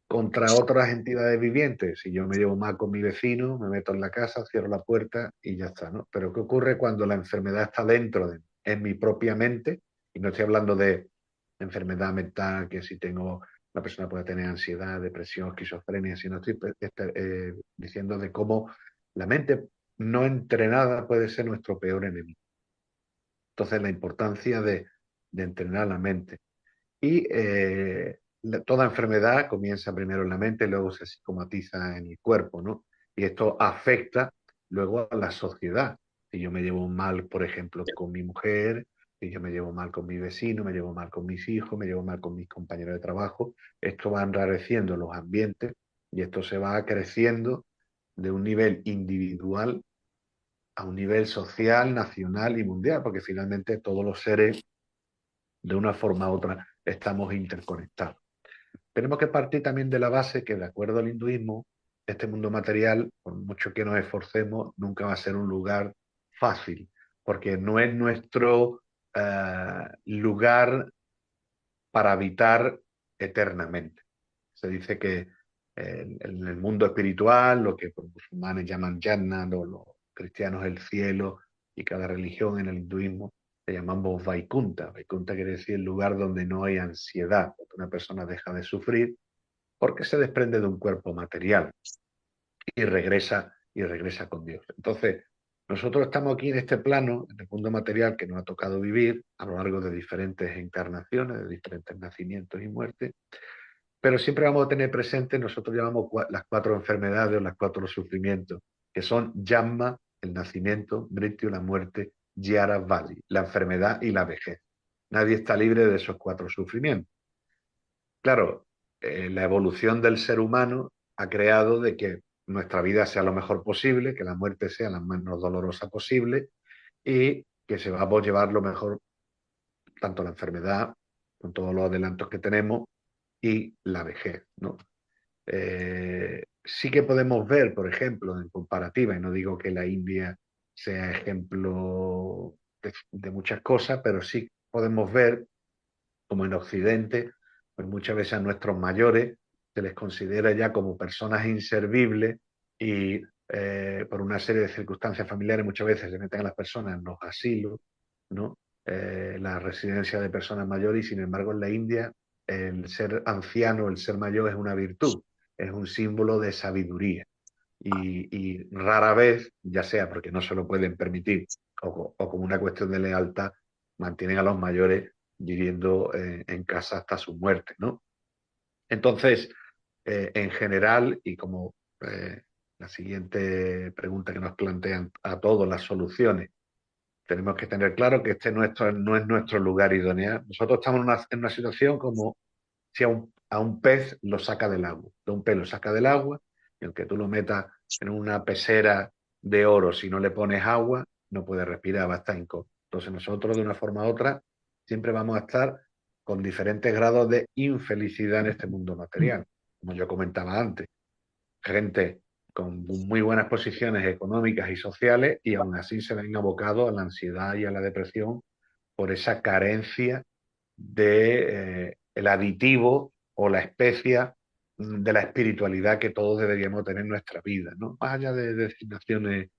Contra otras entidades vivientes, si yo me llevo mal con mi vecino, me meto en la casa, cierro la puerta y ya está, ¿no? Pero ¿qué ocurre cuando la enfermedad está dentro en mi propia mente? Y no estoy hablando de enfermedad mental, que si tengo, una persona puede tener ansiedad, depresión, esquizofrenia, sino estoy diciendo de cómo la mente no entrenada puede ser nuestro peor enemigo. Entonces, la importancia de entrenar la mente. Y toda enfermedad comienza primero en la mente, luego se psicomatiza en el cuerpo, ¿no? Y esto afecta luego a la sociedad. Si yo me llevo mal, por ejemplo, con mi mujer, si yo me llevo mal con mi vecino, me llevo mal con mis hijos, me llevo mal con mis compañeros de trabajo, esto va enrareciendo los ambientes y esto se va creciendo de un nivel individual a un nivel social, nacional y mundial, porque finalmente todos los seres, de una forma u otra, estamos interconectados. Tenemos que partir también de la base que, de acuerdo al hinduismo, este mundo material, por mucho que nos esforcemos, nunca va a ser un lugar fácil, porque no es nuestro lugar para habitar eternamente. Se dice que en el mundo espiritual, lo que los musulmanes llaman Jannah, los cristianos el cielo, y cada religión en el hinduismo le llamamos Vaikunta. Vaikunta quiere decir el lugar donde no hay ansiedad, donde una persona deja de sufrir porque se desprende de un cuerpo material y regresa con Dios. Entonces, nosotros estamos aquí en este plano, en el mundo material que nos ha tocado vivir a lo largo de diferentes encarnaciones, de diferentes nacimientos y muertes, pero siempre vamos a tener presente, nosotros llamamos las 4 enfermedades o las 4 sufrimientos, que son Yama, el nacimiento, Mrityu, la muerte, Jara, Vali, la enfermedad y la vejez. Nadie está libre de esos 4 sufrimientos. Claro, la evolución del ser humano ha creado de que nuestra vida sea lo mejor posible, que la muerte sea la menos dolorosa posible y que se va a llevar lo mejor, tanto la enfermedad, con todos los adelantos que tenemos, y la vejez, ¿no? Sí que podemos ver, por ejemplo, en comparativa, y no digo que la India sea ejemplo de muchas cosas, pero sí podemos ver como en Occidente, pues muchas veces a nuestros mayores se les considera ya como personas inservibles y por una serie de circunstancias familiares muchas veces se meten a las personas en los asilos, ¿no? La residencia de personas mayores, y sin embargo en la India el ser anciano, el ser mayor es una virtud, es un símbolo de sabiduría. Y rara vez, ya sea porque no se lo pueden permitir o como una cuestión de lealtad, mantienen a los mayores viviendo en casa hasta su muerte, ¿no? Entonces, en general, y como la siguiente pregunta que nos plantean a todos, las soluciones. Tenemos que tener claro que este no es nuestro lugar idóneo. Nosotros estamos en una situación como si a un pez lo saca del agua. De un pez lo saca del agua y aunque tú lo metas en una pecera de oro, si no le pones agua, no puede respirar, va a estar incómodo. Entonces nosotros de una forma u otra siempre vamos a estar con diferentes grados de infelicidad en este mundo material. Como yo comentaba antes, gente con muy buenas posiciones económicas y sociales y aún así se ven abocados a la ansiedad y a la depresión por esa carencia de el aditivo o la especia de la espiritualidad que todos deberíamos tener en nuestra vida, ¿no? Más allá de designaciones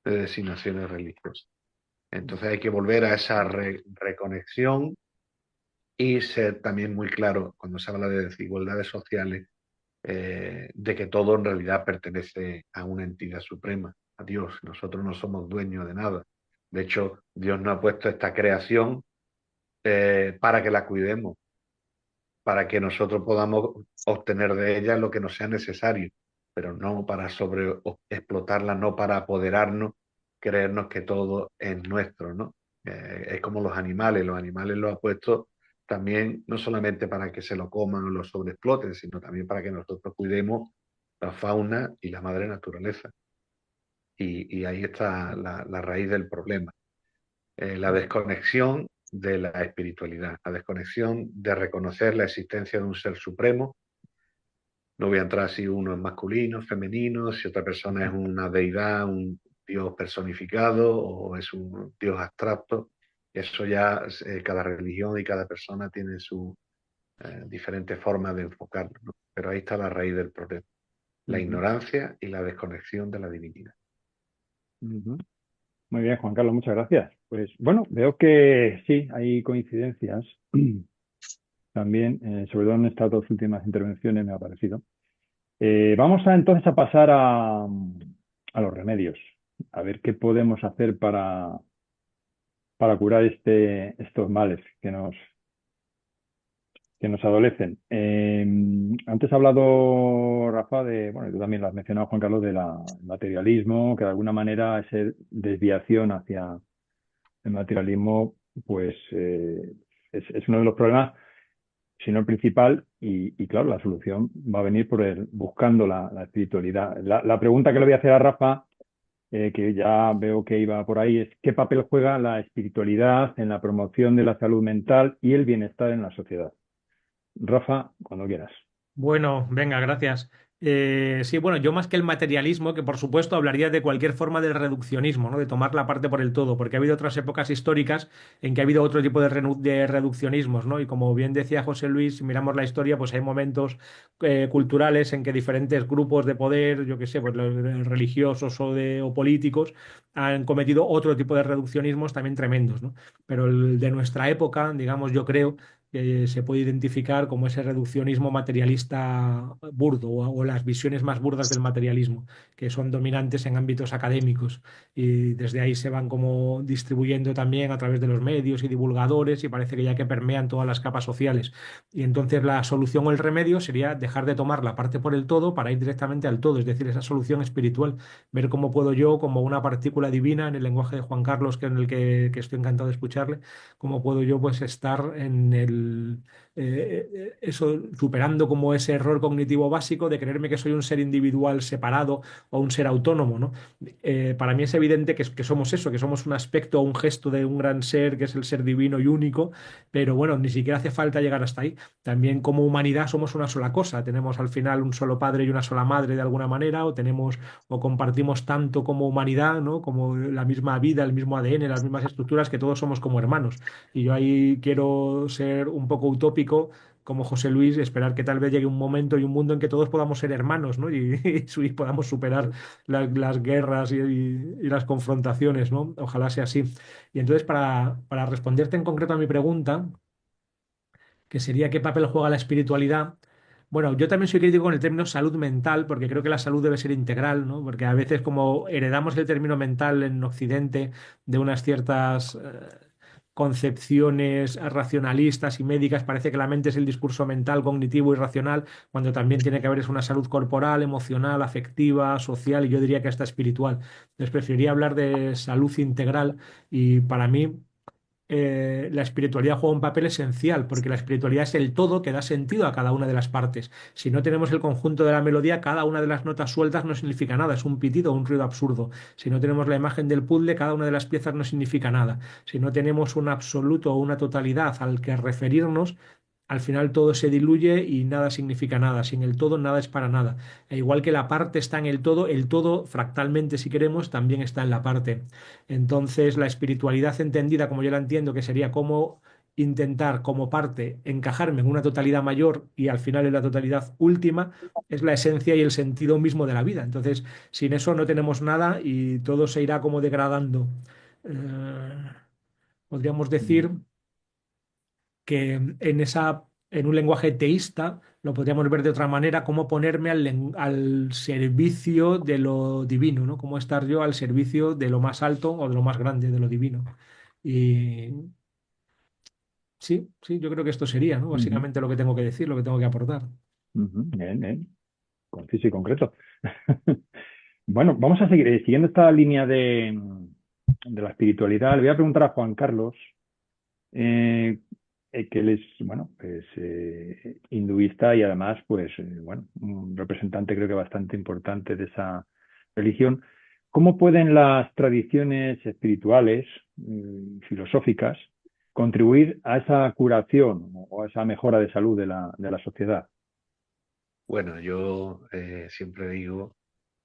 religiosas. Entonces hay que volver a esa reconexión y ser también muy claro cuando se habla de desigualdades sociales, de que todo en realidad pertenece a una entidad suprema, a Dios. Nosotros no somos dueños de nada. De hecho, Dios nos ha puesto esta creación para que la cuidemos, para que nosotros podamos obtener de ella lo que nos sea necesario, pero no para sobreexplotarla, no para apoderarnos, creernos que todo es nuestro, ¿no? Es como los animales los ha puesto también no solamente para que se lo coman o lo sobreexploten, sino también para que nosotros cuidemos la fauna y la madre naturaleza. Y ahí está la raíz del problema. La desconexión de la espiritualidad, la desconexión de reconocer la existencia de un ser supremo. No voy a entrar si uno es masculino, femenino, si otra persona es una deidad, un dios personificado o es un dios abstracto. Eso ya cada religión y cada persona tiene su diferente forma de enfocarlo, ¿no? Pero ahí está la raíz del problema, la ignorancia y la desconexión de la divinidad. Muy bien, Juan Carlos, muchas gracias. Pues bueno, veo que sí, hay coincidencias también, sobre todo en estas dos últimas intervenciones me ha parecido. Vamos entonces a pasar a los remedios, a ver qué podemos hacer para curar estos males que nos adolecen. Antes ha hablado Rafa bueno, tú también lo has mencionado, Juan Carlos, del materialismo, que de alguna manera esa desviación hacia el materialismo, pues es uno de los problemas, si no el principal, y claro, la solución va a venir buscando la espiritualidad. La pregunta que le voy a hacer a Rafa, que ya veo que iba por ahí, es ¿qué papel juega la espiritualidad en la promoción de la salud mental y el bienestar en la sociedad? Rafa, cuando quieras. Bueno, venga, gracias. Sí, bueno, yo más que el materialismo, que por supuesto hablaría de cualquier forma del reduccionismo, ¿no? De tomar la parte por el todo, porque ha habido otras épocas históricas en que ha habido otro tipo de reduccionismos, ¿no? Y como bien decía José Luis, si miramos la historia, pues hay momentos culturales en que diferentes grupos de poder, yo qué sé, pues los religiosos o políticos, han cometido otro tipo de reduccionismos también tremendos, ¿no? Pero el de nuestra época, digamos, yo creo que se puede identificar como ese reduccionismo materialista burdo o las visiones más burdas del materialismo, que son dominantes en ámbitos académicos y desde ahí se van como distribuyendo también a través de los medios y divulgadores y parece que ya que permean todas las capas sociales. Y entonces la solución o el remedio sería dejar de tomar la parte por el todo para ir directamente al todo, es decir, esa solución espiritual, ver cómo puedo yo, como una partícula divina en el lenguaje de Juan Carlos, que en el que estoy encantado de escucharle, cómo puedo yo pues estar en eso, superando como ese error cognitivo básico de creerme que soy un ser individual separado o un ser autónomo, ¿no? Para mí es evidente que somos eso, que somos un aspecto o un gesto de un gran ser, que es el ser divino y único, pero bueno, ni siquiera hace falta llegar hasta ahí. También como humanidad somos una sola cosa, tenemos al final un solo padre y una sola madre de alguna manera, o compartimos tanto como humanidad, ¿no? Como la misma vida, el mismo ADN, las mismas estructuras, que todos somos como hermanos. Y yo ahí quiero ser un poco utópico, como José Luis, esperar que tal vez llegue un momento y un mundo en que todos podamos ser hermanos, ¿no? Y podamos superar las guerras y las confrontaciones, ¿no? Ojalá sea así. Y entonces, para responderte en concreto a mi pregunta, que sería ¿qué papel juega la espiritualidad? Bueno, yo también soy crítico con el término salud mental, porque creo que la salud debe ser integral, ¿no? Porque a veces como heredamos el término mental en Occidente de unas ciertas concepciones racionalistas y médicas. Parece que la mente es el discurso mental, cognitivo y racional, cuando también tiene que haber es una salud corporal, emocional, afectiva, social y yo diría que hasta espiritual. Entonces preferiría hablar de salud integral y para mí la espiritualidad juega un papel esencial, porque la espiritualidad es el todo que da sentido a cada una de las partes. Si no tenemos el conjunto de la melodía, cada una de las notas sueltas no significa nada, es un pitido o un ruido absurdo. Si no tenemos la imagen del puzzle, cada una de las piezas no significa nada. Si no tenemos un absoluto o una totalidad al que referirnos, al final todo se diluye y nada significa nada. Sin el todo, nada es para nada. E igual que la parte está en el todo, fractalmente si queremos, también está en la parte. Entonces, la espiritualidad entendida como yo la entiendo, que sería como intentar como parte encajarme en una totalidad mayor y al final en la totalidad última, es la esencia y el sentido mismo de la vida. Entonces, sin eso no tenemos nada y todo se irá como degradando. Podríamos decir que en un lenguaje teísta lo podríamos ver de otra manera, cómo ponerme al servicio de lo divino, ¿no? Cómo estar yo al servicio de lo más alto o de lo más grande, de lo divino. Y sí, sí, yo creo que esto sería, ¿no? Ujú, Básicamente lo que tengo que decir, lo que tengo que aportar. ujú. Bien, bien. Conciso y concreto. Bueno, vamos a seguir. Siguiendo esta línea de la espiritualidad, le voy a preguntar a Juan Carlos, eh, que él es, bueno, pues hinduista y además, pues, bueno, un representante creo que bastante importante de esa religión. ¿Cómo pueden las tradiciones espirituales, filosóficas, contribuir a esa curación o a esa mejora de salud de la sociedad? Bueno, yo siempre digo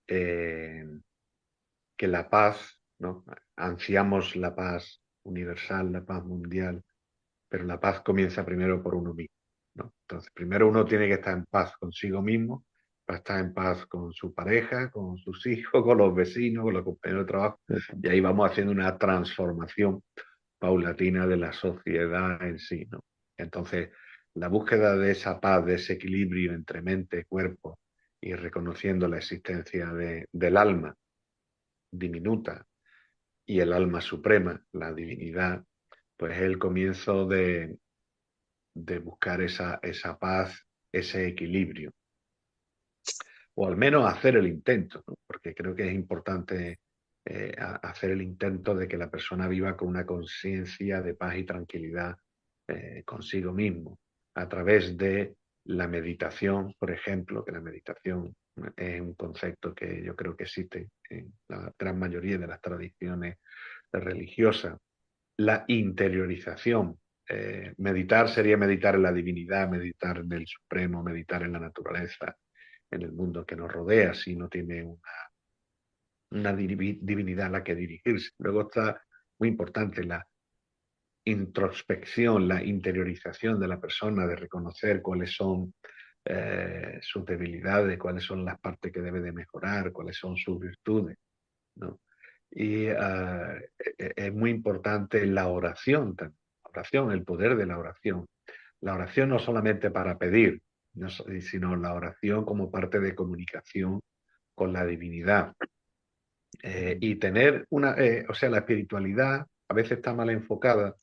eh, que la paz, ¿no? Ansiamos la paz universal, la paz mundial, pero la paz comienza primero por uno mismo, ¿no? Entonces, primero uno tiene que estar en paz consigo mismo, para estar en paz con su pareja, con sus hijos, con los vecinos, con los compañeros de trabajo, y ahí vamos haciendo una transformación paulatina de la sociedad en sí, ¿no? Entonces, la búsqueda de esa paz, de ese equilibrio entre mente, cuerpo, y reconociendo la existencia del alma diminuta y el alma suprema, la divinidad, pues es el comienzo de buscar esa paz, ese equilibrio, o al menos hacer el intento, ¿no? Porque creo que es importante hacer el intento de que la persona viva con una conciencia de paz y tranquilidad consigo mismo, a través de la meditación, por ejemplo, que la meditación es un concepto que yo creo que existe en la gran mayoría de las tradiciones religiosas, la interiorización. Meditar sería meditar en la divinidad, meditar en el Supremo, meditar en la naturaleza, en el mundo que nos rodea, si no tiene una divinidad a la que dirigirse. Luego está muy importante la introspección, la interiorización de la persona, de reconocer cuáles son sus debilidades, cuáles son las partes que debe de mejorar, cuáles son sus virtudes, ¿no? Y es muy importante la oración también. La oración, el poder de la oración. La oración no solamente para pedir, sino la oración como parte de comunicación con la divinidad. Y tener o sea, la espiritualidad a veces está mal enfocada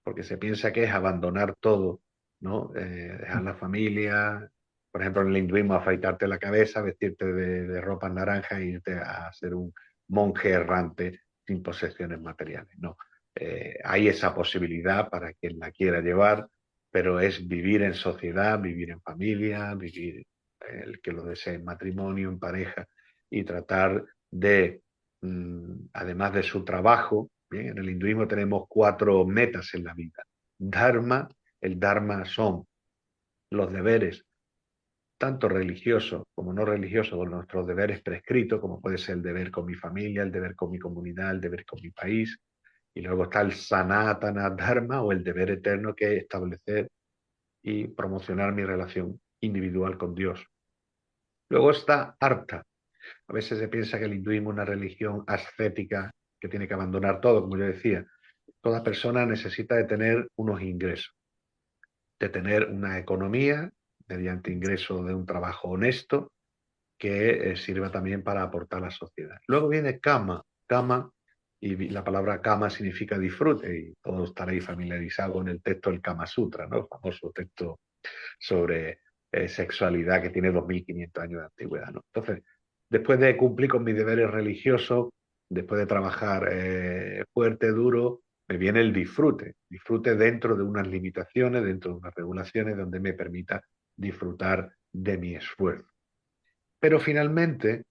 porque se piensa que es abandonar todo, ¿no? Dejar la familia, por ejemplo, en el hinduismo, afeitarte la cabeza, vestirte de ropas naranjas e irte a ser un monje errante sin posesiones materiales, ¿no? Hay esa posibilidad para quien la quiera llevar, pero es vivir en sociedad, vivir en familia, vivir el que lo desee en matrimonio, en pareja, y tratar de, además de su trabajo, bien, en el hinduismo tenemos 4 metas en la vida. Dharma, el Dharma son los deberes, tanto religiosos como no religiosos, con nuestros deberes prescritos, como puede ser el deber con mi familia, el deber con mi comunidad, el deber con mi país. Y luego está el Sanatana Dharma, o el deber eterno, que es establecer y promocionar mi relación individual con Dios. Luego está Artha. A veces se piensa que el hinduismo es una religión ascética que tiene que abandonar todo, como yo decía. Toda persona necesita de tener unos ingresos, de tener una economía mediante ingreso de un trabajo honesto que sirva también para aportar a la sociedad. Luego viene Kama. Kama y la palabra kama significa disfrute, y todos estaréis familiarizados con el texto del Kama Sutra, ¿no? El famoso texto sobre sexualidad que tiene 2500 años de antigüedad, ¿no? Entonces, después de cumplir con mis deberes religiosos, después de trabajar fuerte, duro, me viene el disfrute, disfrute dentro de unas limitaciones, dentro de unas regulaciones donde me permita disfrutar de mi esfuerzo. Pero finalmente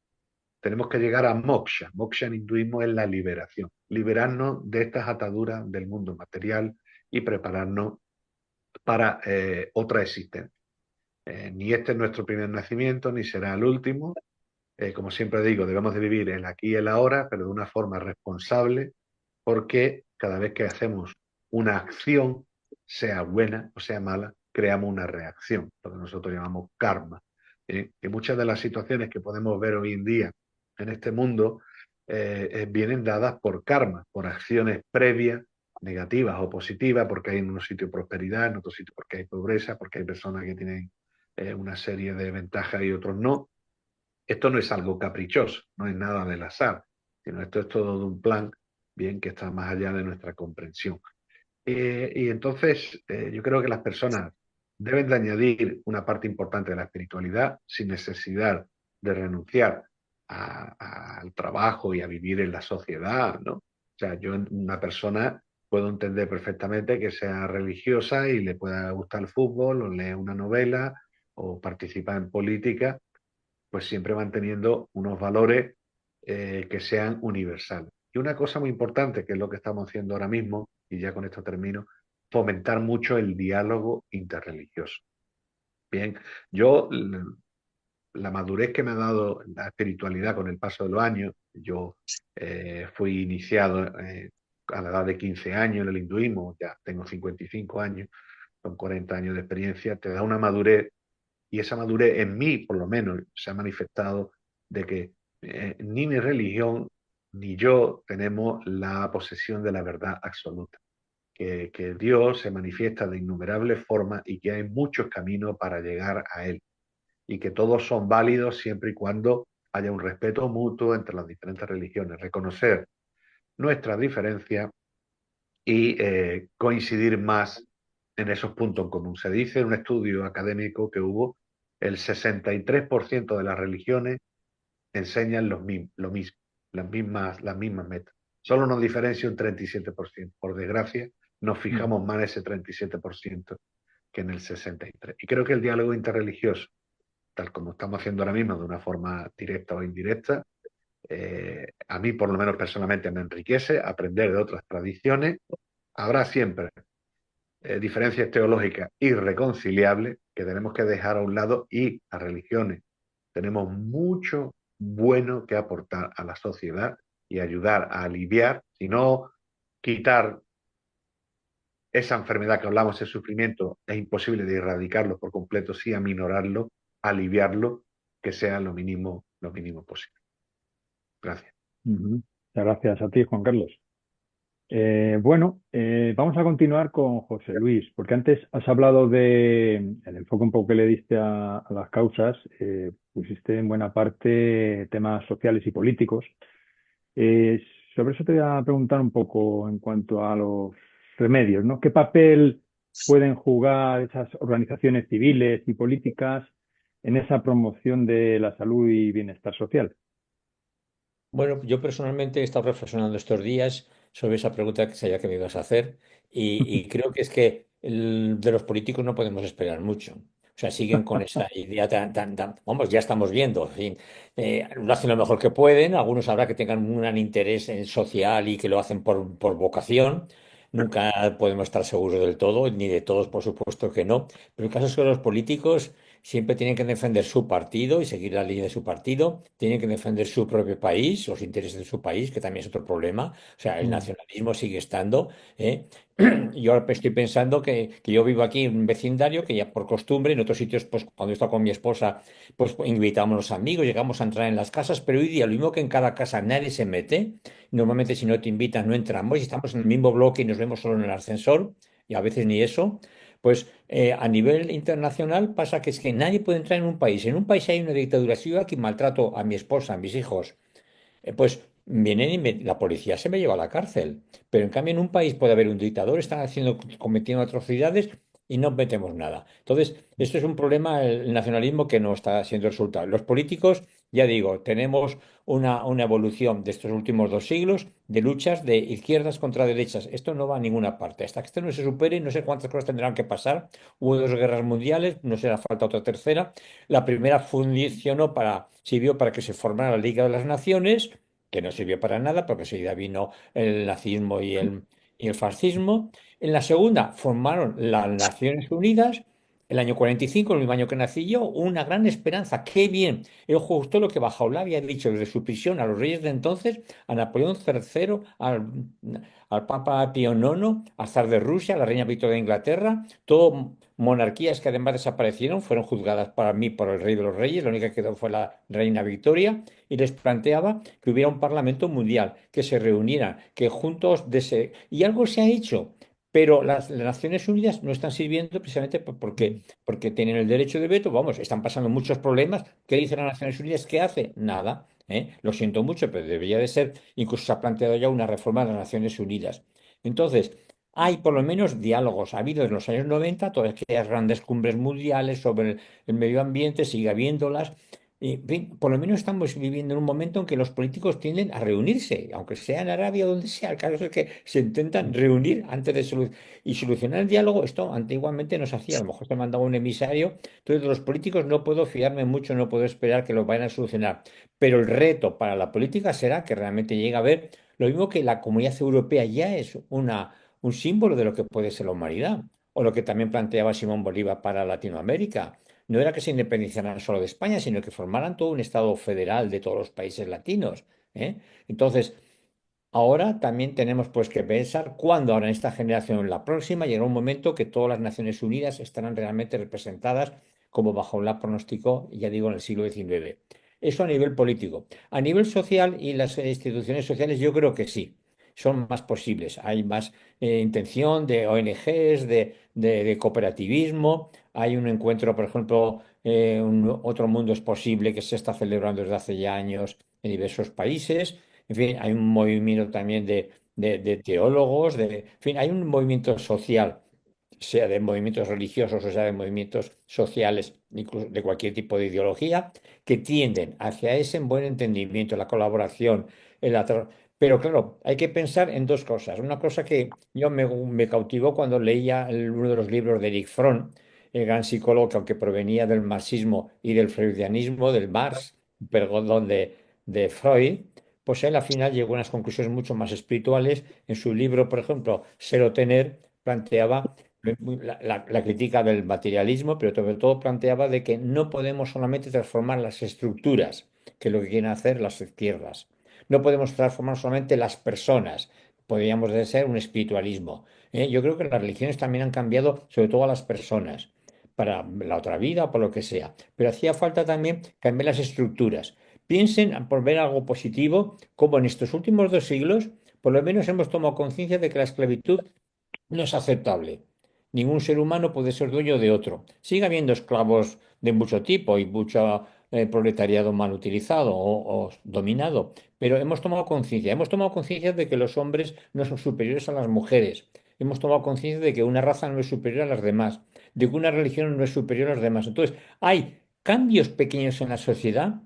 tenemos que llegar a moksha. Moksha en hinduismo es la liberación, liberarnos de estas ataduras del mundo material y prepararnos para otra existencia. Ni este es nuestro primer nacimiento, ni será el último. Como siempre digo, debemos de vivir el aquí y el ahora, pero de una forma responsable, porque cada vez que hacemos una acción, sea buena o sea mala, creamos una reacción, lo que nosotros llamamos karma. Que muchas de las situaciones que podemos ver hoy en día en este mundo vienen dadas por karma, por acciones previas, negativas o positivas, porque hay en unos sitios prosperidad, en otros sitios porque hay pobreza, porque hay personas que tienen una serie de ventajas y otros no. Esto no es algo caprichoso, no es nada del azar, sino esto es todo de un plan, bien, que está más allá de nuestra comprensión. Y entonces yo creo que las personas deben de añadir una parte importante de la espiritualidad sin necesidad de renunciar al trabajo y a vivir en la sociedad, ¿no? O sea, yo, una persona, puedo entender perfectamente que sea religiosa y le pueda gustar el fútbol o leer una novela o participar en política, pues siempre manteniendo unos valores que sean universales. Y una cosa muy importante, que es lo que estamos haciendo ahora mismo, y ya con esto termino, fomentar mucho el diálogo interreligioso. Bien, yo, la madurez que me ha dado la espiritualidad con el paso de los años, yo fui iniciado a la edad de 15 años en el hinduismo, ya tengo 55 años, con 40 años de experiencia, te da una madurez, y esa madurez en mí, por lo menos, se ha manifestado de que ni mi religión ni yo tenemos la posesión de la verdad absoluta. Que Dios se manifiesta de innumerables formas y que hay muchos caminos para llegar a Él. Y que todos son válidos siempre y cuando haya un respeto mutuo entre las diferentes religiones. Reconocer nuestras diferencias y coincidir más en esos puntos en común. Se dice en un estudio académico que hubo el 63% de las religiones enseñan lo mismo, las mismas metas. Solo nos diferencia un 37%. Por desgracia, nos fijamos más en ese 37% que en el 63%. Y creo que el diálogo interreligioso, tal como estamos haciendo ahora mismo, de una forma directa o indirecta, a mí por lo menos personalmente me enriquece aprender de otras tradiciones. Habrá siempre diferencias teológicas irreconciliables que tenemos que dejar a un lado, y las religiones tenemos mucho bueno que aportar a la sociedad y ayudar a aliviar, si no quitar esa enfermedad que hablamos, ese sufrimiento, es imposible de erradicarlo por completo, sí aminorarlo, aliviarlo, que sea lo mínimo posible. Gracias. Muchas gracias a ti, Juan Carlos. Vamos a continuar con José Luis, porque antes has hablado de el enfoque un poco que le diste a las causas, pusiste en buena parte temas sociales y políticos. Sobre eso te voy a preguntar un poco en cuanto a los remedios, ¿no? ¿Qué papel pueden jugar esas organizaciones civiles y políticas en esa promoción de la salud y bienestar social? Bueno, yo personalmente he estado reflexionando estos días sobre esa pregunta que sabía que me ibas a hacer y creo que es que de los políticos no podemos esperar mucho. O sea, siguen con esa idea vamos, ya estamos viendo, en fin, lo hacen lo mejor que pueden, algunos habrá que tengan un gran interés en social y que lo hacen por vocación. Nunca podemos estar seguros del todo, ni de todos, por supuesto que no. Pero el caso es que los políticos siempre tienen que defender su partido y seguir la línea de su partido, tienen que defender su propio país, los intereses de su país, que también es otro problema. O sea, el nacionalismo sigue estando, ¿eh? Yo ahora estoy pensando que yo vivo aquí en un vecindario que ya por costumbre, en otros sitios, pues cuando he estado con mi esposa, pues invitamos a los amigos, llegamos a entrar en las casas, pero hoy día lo mismo que en cada casa nadie se mete. Normalmente si no te invitan no entramos y estamos en el mismo bloque y nos vemos solo en el ascensor y a veces ni eso. Pues a nivel internacional pasa que es que nadie puede entrar en un país. En un país hay una dictadura. Si yo aquí maltrato a mi esposa, a mis hijos, pues vienen y la policía se me lleva a la cárcel. Pero en cambio en un país puede haber un dictador, están cometiendo atrocidades y no metemos nada. Entonces, esto es un problema, el nacionalismo que no está siendo resultado. Los políticos, ya digo, tenemos una evolución de estos últimos 2 siglos de luchas de izquierdas contra derechas. Esto no va a ninguna parte. Hasta que esto no se supere, no sé cuántas cosas tendrán que pasar. Hubo 2 guerras mundiales, no será falta otra tercera. La primera sirvió para que se formara la Liga de las Naciones, que no sirvió para nada, porque enseguida vino el nazismo y el fascismo. En la segunda formaron las Naciones Unidas. El año 45, el mismo año que nací yo, una gran esperanza. ¡Qué bien! Es justo lo que Bajaola había dicho desde su prisión a los reyes de entonces, a Napoleón III, al Papa Pío IX, al zar de Rusia, a la reina Victoria de Inglaterra, todo monarquías que además desaparecieron, fueron juzgadas para mí por el rey de los reyes, la única que quedó fue la reina Victoria, y les planteaba que hubiera un parlamento mundial, que se reunieran, que juntos y algo se ha hecho. Pero las Naciones Unidas no están sirviendo precisamente porque tienen el derecho de veto. Vamos, están pasando muchos problemas. ¿Qué dice las Naciones Unidas? ¿Qué hace? Nada. Lo siento mucho, pero debería de ser. Incluso se ha planteado ya una reforma de las Naciones Unidas. Entonces, hay por lo menos diálogos. Ha habido en los años 90 todas aquellas grandes cumbres mundiales sobre el medio ambiente, sigue habiéndolas. Y, en fin, por lo menos estamos viviendo en un momento en que los políticos tienden a reunirse, aunque sea en Arabia o donde sea. El caso es que se intentan reunir antes de solucionar el diálogo. Esto antiguamente no se hacía. A lo mejor se mandaba un emisario. Entonces, de los políticos no puedo fiarme mucho, no puedo esperar que lo vayan a solucionar. Pero el reto para la política será que realmente llegue a ver lo mismo que la Comunidad Europea ya es un símbolo de lo que puede ser la humanidad. O lo que también planteaba Simón Bolívar para Latinoamérica. No era que se independizaran solo de España, sino que formaran todo un Estado federal de todos los países latinos. ¿Eh? Entonces, ahora también tenemos pues que pensar cuándo ahora en esta generación, en la próxima, llegará un momento que todas las Naciones Unidas estarán realmente representadas como bajo la pronóstico, ya digo, en el siglo XIX. Eso a nivel político. A nivel social y las instituciones sociales yo creo que sí, son más posibles. Hay más intención de ONGs, de cooperativismo. Hay un encuentro, por ejemplo, Otro Mundo es Posible que se está celebrando desde hace ya años en diversos países. En fin, hay un movimiento también de teólogos, en fin, hay un movimiento social, sea de movimientos religiosos o sea de movimientos sociales, incluso de cualquier tipo de ideología, que tienden hacia ese buen entendimiento, la colaboración, el atro- pero claro, hay que pensar en dos cosas. Una cosa que yo me cautivó cuando leía uno de los libros de Erich Fromm, el gran psicólogo que aunque provenía del marxismo y del freudianismo, del Marx, perdón, de Freud, pues él al final llegó a unas conclusiones mucho más espirituales. En su libro, por ejemplo, Ser o Tener, planteaba la crítica del materialismo, pero sobre todo planteaba de que no podemos solamente transformar las estructuras, que es lo que quieren hacer las izquierdas. No podemos transformar solamente las personas. Podríamos ser un espiritualismo. Yo creo que las religiones también han cambiado, sobre todo a las personas, para la otra vida o por lo que sea. Pero hacía falta también cambiar las estructuras. Piensen, por ver algo positivo, como en estos últimos 2 siglos, por lo menos hemos tomado conciencia de que la esclavitud no es aceptable. Ningún ser humano puede ser dueño de otro. Sigue habiendo esclavos de mucho tipo y mucho proletariado mal utilizado o dominado, pero hemos tomado conciencia. Hemos tomado conciencia de que los hombres no son superiores a las mujeres. Hemos tomado conciencia de que una raza no es superior a las demás, de que una religión no es superior a las demás. Entonces, hay cambios pequeños en la sociedad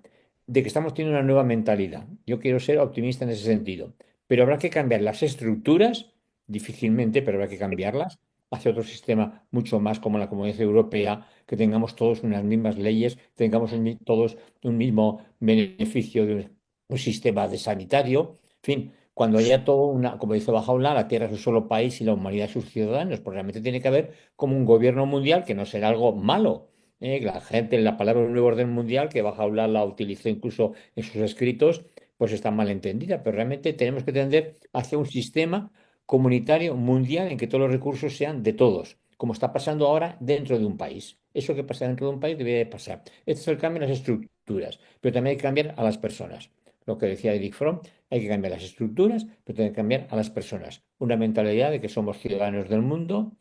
de que estamos teniendo una nueva mentalidad. Yo quiero ser optimista en ese sentido, pero habrá que cambiar las estructuras difícilmente, pero habrá que cambiarlas hacia otro sistema mucho más como la Comunidad Europea, que tengamos todos unas mismas leyes, tengamos todos un mismo beneficio de un sistema de sanitario, en fin, cuando haya todo una, como dice Bajaola, la Tierra es un solo país y la humanidad sus ciudadanos, pues realmente tiene que haber como un gobierno mundial que no será algo malo. La gente, la palabra nuevo orden mundial, que Bajaola la utilizó incluso en sus escritos, pues está mal entendida, pero realmente tenemos que tender hacia un sistema comunitario mundial en que todos los recursos sean de todos, como está pasando ahora dentro de un país. Eso que pasa dentro de un país debería de pasar. Este es el cambio en las estructuras, pero también hay que cambiar a las personas. Lo que decía Eric Fromm, hay que cambiar las estructuras, pero también hay que cambiar a las personas. Una mentalidad de que somos ciudadanos del mundo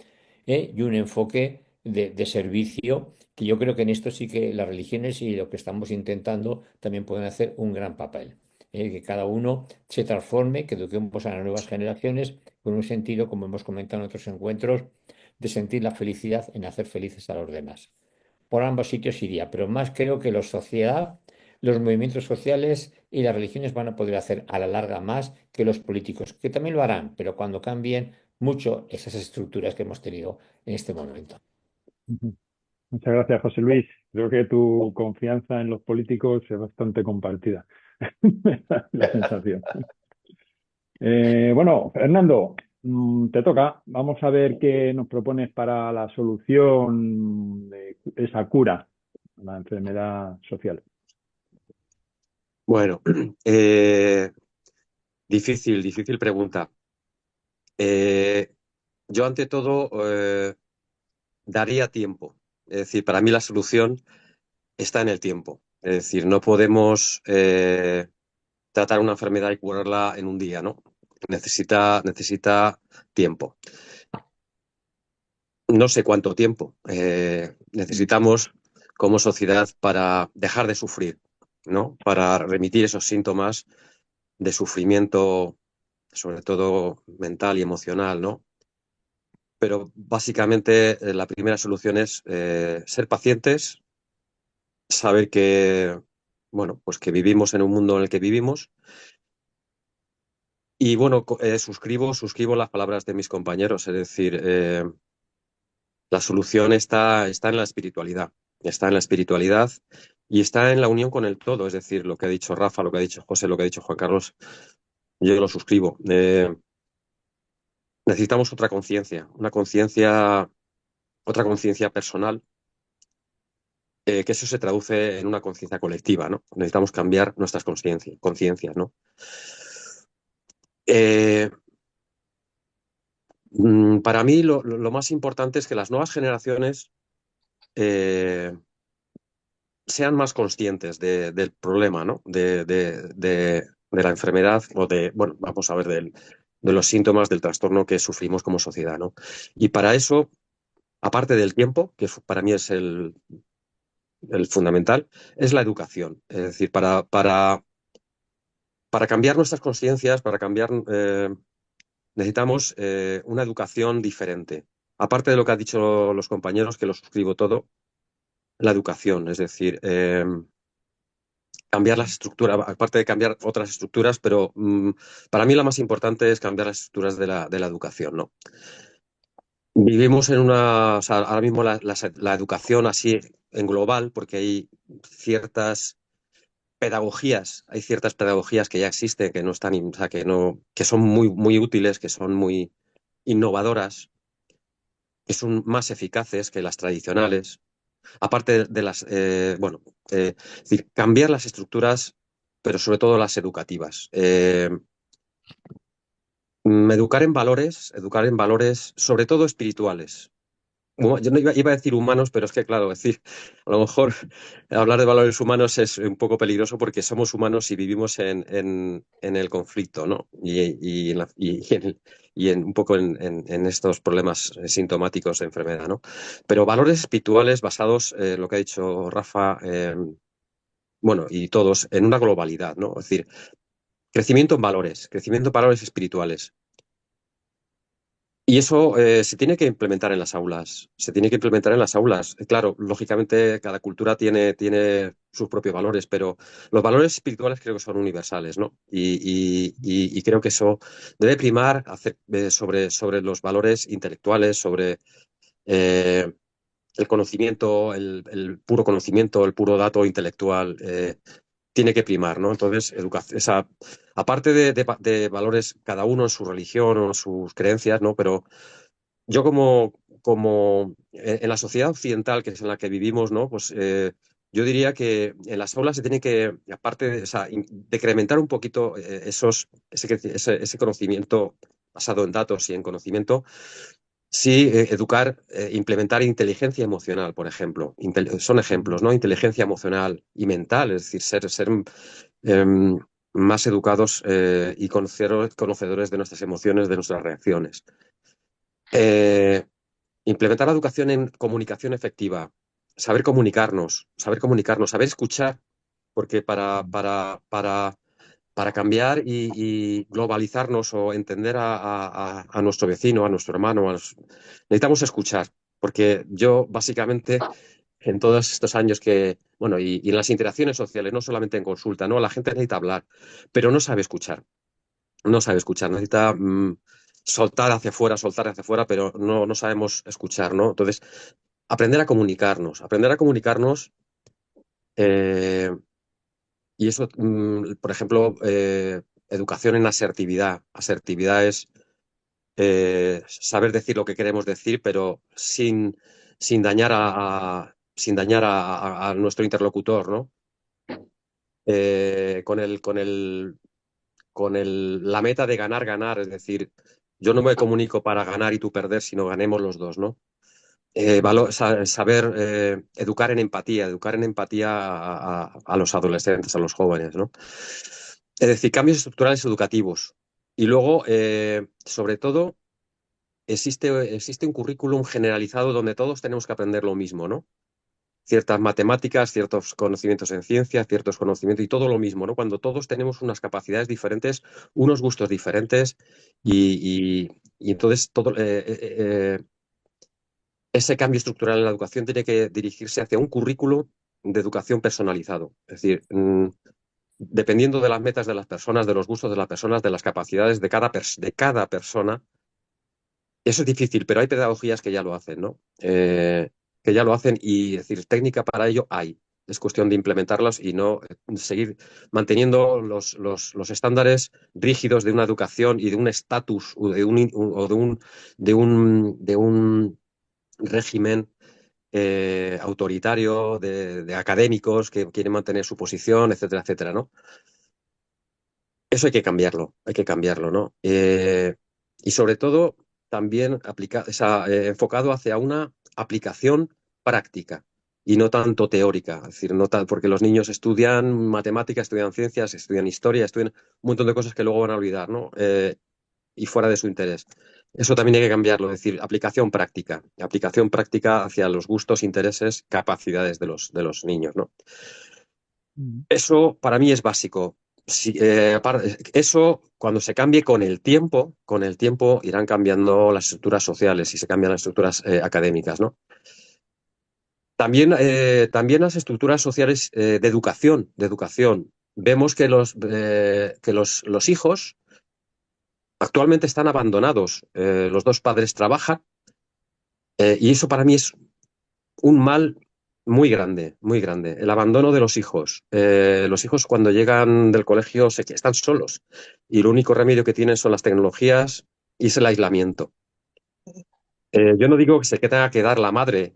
y un enfoque de servicio, que yo creo que en esto sí que las religiones y lo que estamos intentando también pueden hacer un gran papel. que cada uno se transforme, que eduquemos a las nuevas generaciones con un sentido, como hemos comentado en otros encuentros, de sentir la felicidad en hacer felices a los demás. Por ambos sitios iría, pero más creo que la sociedad, los movimientos sociales y las religiones van a poder hacer a la larga más que los políticos, que también lo harán, pero cuando cambien mucho esas estructuras que hemos tenido en este momento. Ujú. Muchas gracias, José Luis. Creo que tu confianza en los políticos es bastante compartida. Me da la sensación. Bueno, Fernando, te toca. Vamos a ver qué nos propones para la solución de esa cura a la enfermedad social. Bueno, difícil pregunta. Yo ante todo daría tiempo. Es decir, para mí la solución está en el tiempo. Es decir, no podemos tratar una enfermedad y curarla en un día, ¿no? Necesita tiempo. No sé cuánto tiempo necesitamos como sociedad para dejar de sufrir, ¿no? Para remitir esos síntomas de sufrimiento, sobre todo mental y emocional, ¿no? Pero básicamente la primera solución es ser pacientes, saber que, bueno, pues que vivimos en un mundo en el que vivimos. Y bueno, suscribo las palabras de mis compañeros, es decir, la solución está en la espiritualidad, está en la espiritualidad y está en la unión con el todo, es decir, lo que ha dicho Rafa, lo que ha dicho José, lo que ha dicho Juan Carlos, yo lo suscribo. Necesitamos otra conciencia personal, que eso se traduce en una conciencia colectiva, ¿no? Necesitamos cambiar nuestras conciencias, ¿no? Eh, para mí lo más importante es que las nuevas generaciones eh, sean más conscientes del problema, ¿no? De la enfermedad o bueno, vamos a ver, de los síntomas del trastorno que sufrimos como sociedad, ¿no? Y para eso, aparte del tiempo, que para mí es el fundamental, es la educación. Es decir, para cambiar nuestras conciencias, necesitamos una educación diferente. Aparte de lo que han dicho los compañeros, que lo suscribo todo, la educación, es decir, cambiar las estructuras, aparte de cambiar otras estructuras, pero para mí la más importante es cambiar las estructuras de la educación, ¿no? Vivimos o sea, ahora mismo la educación así en global, porque hay ciertas pedagogías que ya existen, que no están, o sea, que son muy útiles, que son muy innovadoras, que son más eficaces que las tradicionales. Aparte de bueno, es decir, cambiar las estructuras, pero sobre todo las educativas. Educar en valores, sobre todo espirituales. Yo no iba a decir humanos, pero es que, claro, decir, a lo mejor hablar de valores humanos es un poco peligroso porque somos humanos y vivimos en el conflicto, ¿no? Un poco en estos problemas sintomáticos de enfermedad, ¿no? Pero valores espirituales basados en lo que ha dicho Rafa, bueno, y todos, en una globalidad, ¿no? Es decir, crecimiento en valores espirituales. Y eso se tiene que implementar en las aulas, se tiene que implementar en las aulas. Claro, lógicamente cada cultura tiene sus propios valores, pero los valores espirituales creo que son universales, ¿no? Y creo que eso debe primar sobre los valores intelectuales, sobre eh, el conocimiento, el puro conocimiento, el puro dato intelectual. Tiene que primar, ¿no? Entonces, aparte de valores, cada uno en su religión o en sus creencias, ¿no? Pero yo como en la sociedad occidental, que es en la que vivimos, ¿no? Pues yo diría que en las aulas se tiene que, aparte de, o sea, decrementar un poquito ese conocimiento basado en datos y en conocimiento, sí, educar, implementar inteligencia emocional, por ejemplo. Son ejemplos, ¿no? Inteligencia emocional y mental, es decir, ser em, más educados y conocedores de nuestras emociones, de nuestras reacciones. Eh, Implementar la educación en comunicación efectiva, saber comunicarnos, saber escuchar, porque para para cambiar y globalizarnos o entender a nuestro vecino, a nuestro hermano, necesitamos escuchar, porque yo básicamente en todos estos años bueno, y en las interacciones sociales, no solamente en consulta, ¿no? La gente necesita hablar, pero no sabe escuchar, necesita soltar hacia afuera, pero no sabemos escuchar, ¿no? Entonces, aprender a comunicarnos, eh, y eso, por ejemplo, educación en asertividad. Asertividad es saber decir lo que queremos decir, pero sin dañar a nuestro interlocutor, ¿no? La meta de ganar, ganar, es decir, yo no me comunico para ganar y tú perder, sino ganemos los dos, ¿no? Saber educar en empatía a los adolescentes, a los jóvenes, ¿no? Es decir, cambios estructurales educativos. Y luego, sobre todo, existe un currículum generalizado donde todos tenemos que aprender lo mismo, ¿no? Ciertas matemáticas, ciertos conocimientos en ciencia, ciertos conocimientos y todo lo mismo, ¿no? Cuando todos tenemos unas capacidades diferentes, unos gustos diferentes y entonces ese cambio estructural en la educación tiene que dirigirse hacia un currículo de educación personalizado. Es decir, dependiendo de las metas de las personas, de los gustos de las personas, de las capacidades de cada persona. Eso es difícil, pero hay pedagogías que ya lo hacen, ¿no? Que ya lo hacen y, es decir, técnica para ello hay. Es cuestión de implementarlas y no seguir manteniendo los estándares rígidos de una educación y de un estatus o de un régimen autoritario de académicos que quieren mantener su posición, etcétera, etcétera, ¿no? Eso hay que cambiarlo, ¿no? Y sobre todo también enfocado hacia una aplicación práctica y no tanto teórica, es decir, porque los niños estudian matemáticas, estudian ciencias, estudian historia, estudian un montón de cosas que luego van a olvidar, ¿no? Y fuera de su interés. Eso también hay que cambiarlo, es decir, aplicación práctica hacia los gustos, intereses, capacidades de los niños, ¿no? Eso para mí es básico. Eso, cuando se cambie con el tiempo irán cambiando las estructuras sociales y se cambian las estructuras académicas, ¿no? También las estructuras sociales de educación. Vemos que los hijos actualmente están abandonados. Los dos padres trabajan y eso para mí es un mal muy grande, muy grande. El abandono de los hijos. Los hijos cuando llegan del colegio están solos y el único remedio que tienen son las tecnologías y es el aislamiento. Yo no digo que se tenga que dar la madre,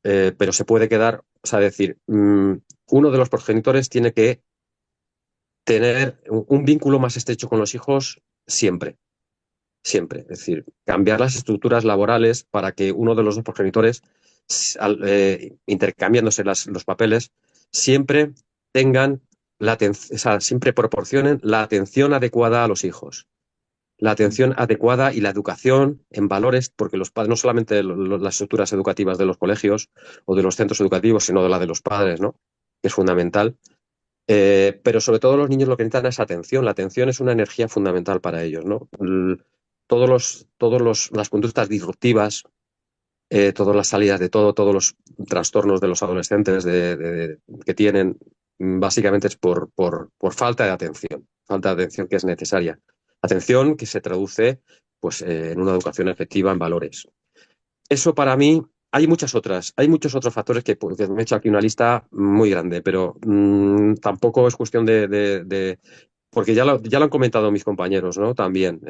pero se puede quedar, o sea, decir, uno de los progenitores tiene que tener un vínculo más estrecho con los hijos siempre. Siempre. Es decir, cambiar las estructuras laborales para que uno de los dos progenitores, intercambiándose los papeles, siempre tengan siempre proporcionen la atención adecuada a los hijos. La atención adecuada y la educación en valores, porque los padres, no solamente las estructuras educativas de los colegios o de los centros educativos, sino de la de los padres, ¿no? Que es fundamental. Pero sobre todo los niños lo que necesitan es atención. La atención es una energía fundamental para ellos, ¿no? Las conductas disruptivas, todas las salidas de todos los trastornos de los adolescentes que tienen, básicamente es por falta de atención que es necesaria. Atención que se traduce pues, en una educación efectiva en valores. Eso para mí, hay muchos otros factores que me he hecho aquí una lista muy grande, pero tampoco es cuestión porque ya lo han comentado mis compañeros, ¿no? También.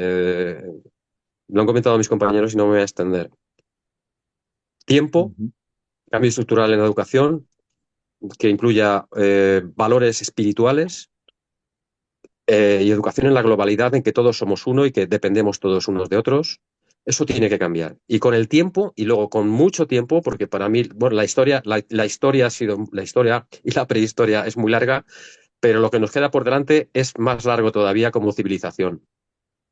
Lo han comentado mis compañeros y no me voy a extender. Tiempo, cambio estructural en la educación, que incluya valores espirituales y educación en la globalidad, en que todos somos uno y que dependemos todos unos de otros. Eso tiene que cambiar. Y con el tiempo, y luego con mucho tiempo, porque para mí, bueno, la historia y la prehistoria es muy larga, pero lo que nos queda por delante es más largo todavía como civilización.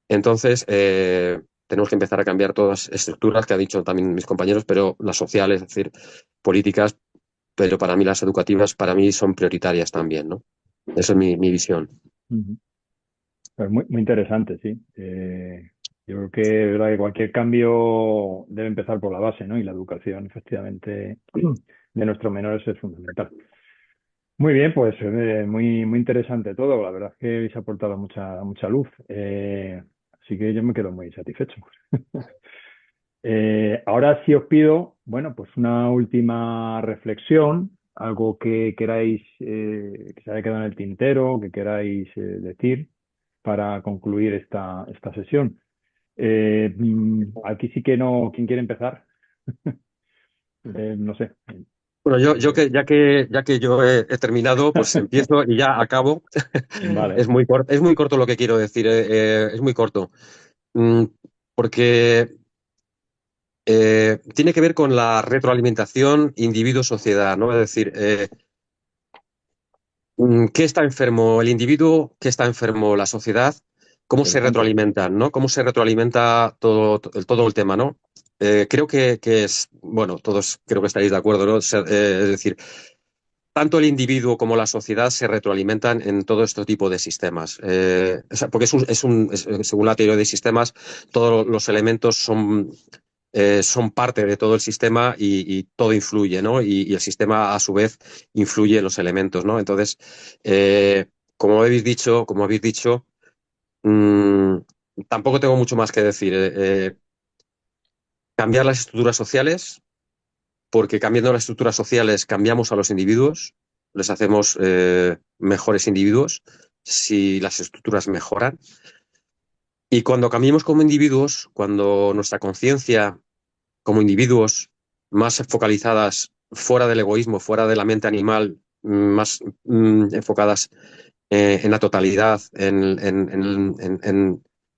Entonces, tenemos que empezar a cambiar todas las estructuras que han dicho también mis compañeros, pero las sociales, es decir, políticas, pero para mí las educativas, para mí son prioritarias también, ¿no? Esa es mi visión. Pues muy interesante, sí. Yo creo que, es verdad que cualquier cambio debe empezar por la base, ¿no? Y la educación, efectivamente, de nuestros menores es fundamental. Muy bien, pues muy interesante todo. La verdad es que habéis aportado mucha luz. Así que yo me quedo muy satisfecho. Ahora sí os pido, bueno, pues una última reflexión, algo que queráis, que se haya quedado en el tintero, que queráis decir para concluir esta sesión. Aquí sí que no, ¿quién quiere empezar? No sé. Bueno, yo Eh, ya que yo he terminado, pues empiezo y ya acabo. Vale. Es muy corto lo que quiero decir, es muy corto. Mm, Porque tiene que ver con la retroalimentación individuo-sociedad, ¿no? Es decir, ¿qué está enfermo el individuo? ¿Qué está enfermo la sociedad? ¿Cómo se Interesante. retroalimentan, ¿no? ¿Cómo se retroalimenta todo el tema, ¿no? Creo que es, bueno, todos creo que estaréis de acuerdo, ¿no? Es decir, tanto el individuo como la sociedad se retroalimentan en todo este tipo de sistemas. O sea, porque según la teoría de sistemas, todos los elementos son parte de todo el sistema y todo influye, ¿no? Y el sistema, a su vez, influye en los elementos, ¿no? Entonces, como habéis dicho, mm, tampoco tengo mucho más que decir. Cambiar las estructuras sociales, porque cambiando las estructuras sociales cambiamos a los individuos, les hacemos mejores individuos si las estructuras mejoran. Y cuando cambiamos como individuos, cuando nuestra conciencia como individuos más focalizadas fuera del egoísmo, fuera de la mente animal, más enfocadas en la totalidad, en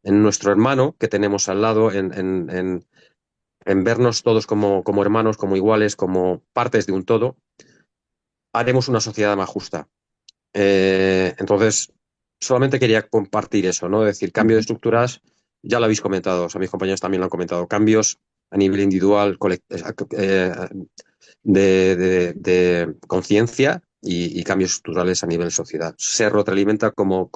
nuestro hermano que tenemos al lado, en vernos todos como hermanos, como iguales, como partes de un todo, haremos una sociedad más justa. Entonces, solamente quería compartir eso, ¿no? Es decir, cambio de Ujú. estructuras, ya lo habéis comentado, o sea, mis compañeros también lo han comentado, cambios a nivel individual, de conciencia y cambios estructurales a nivel sociedad. Se retroalimenta como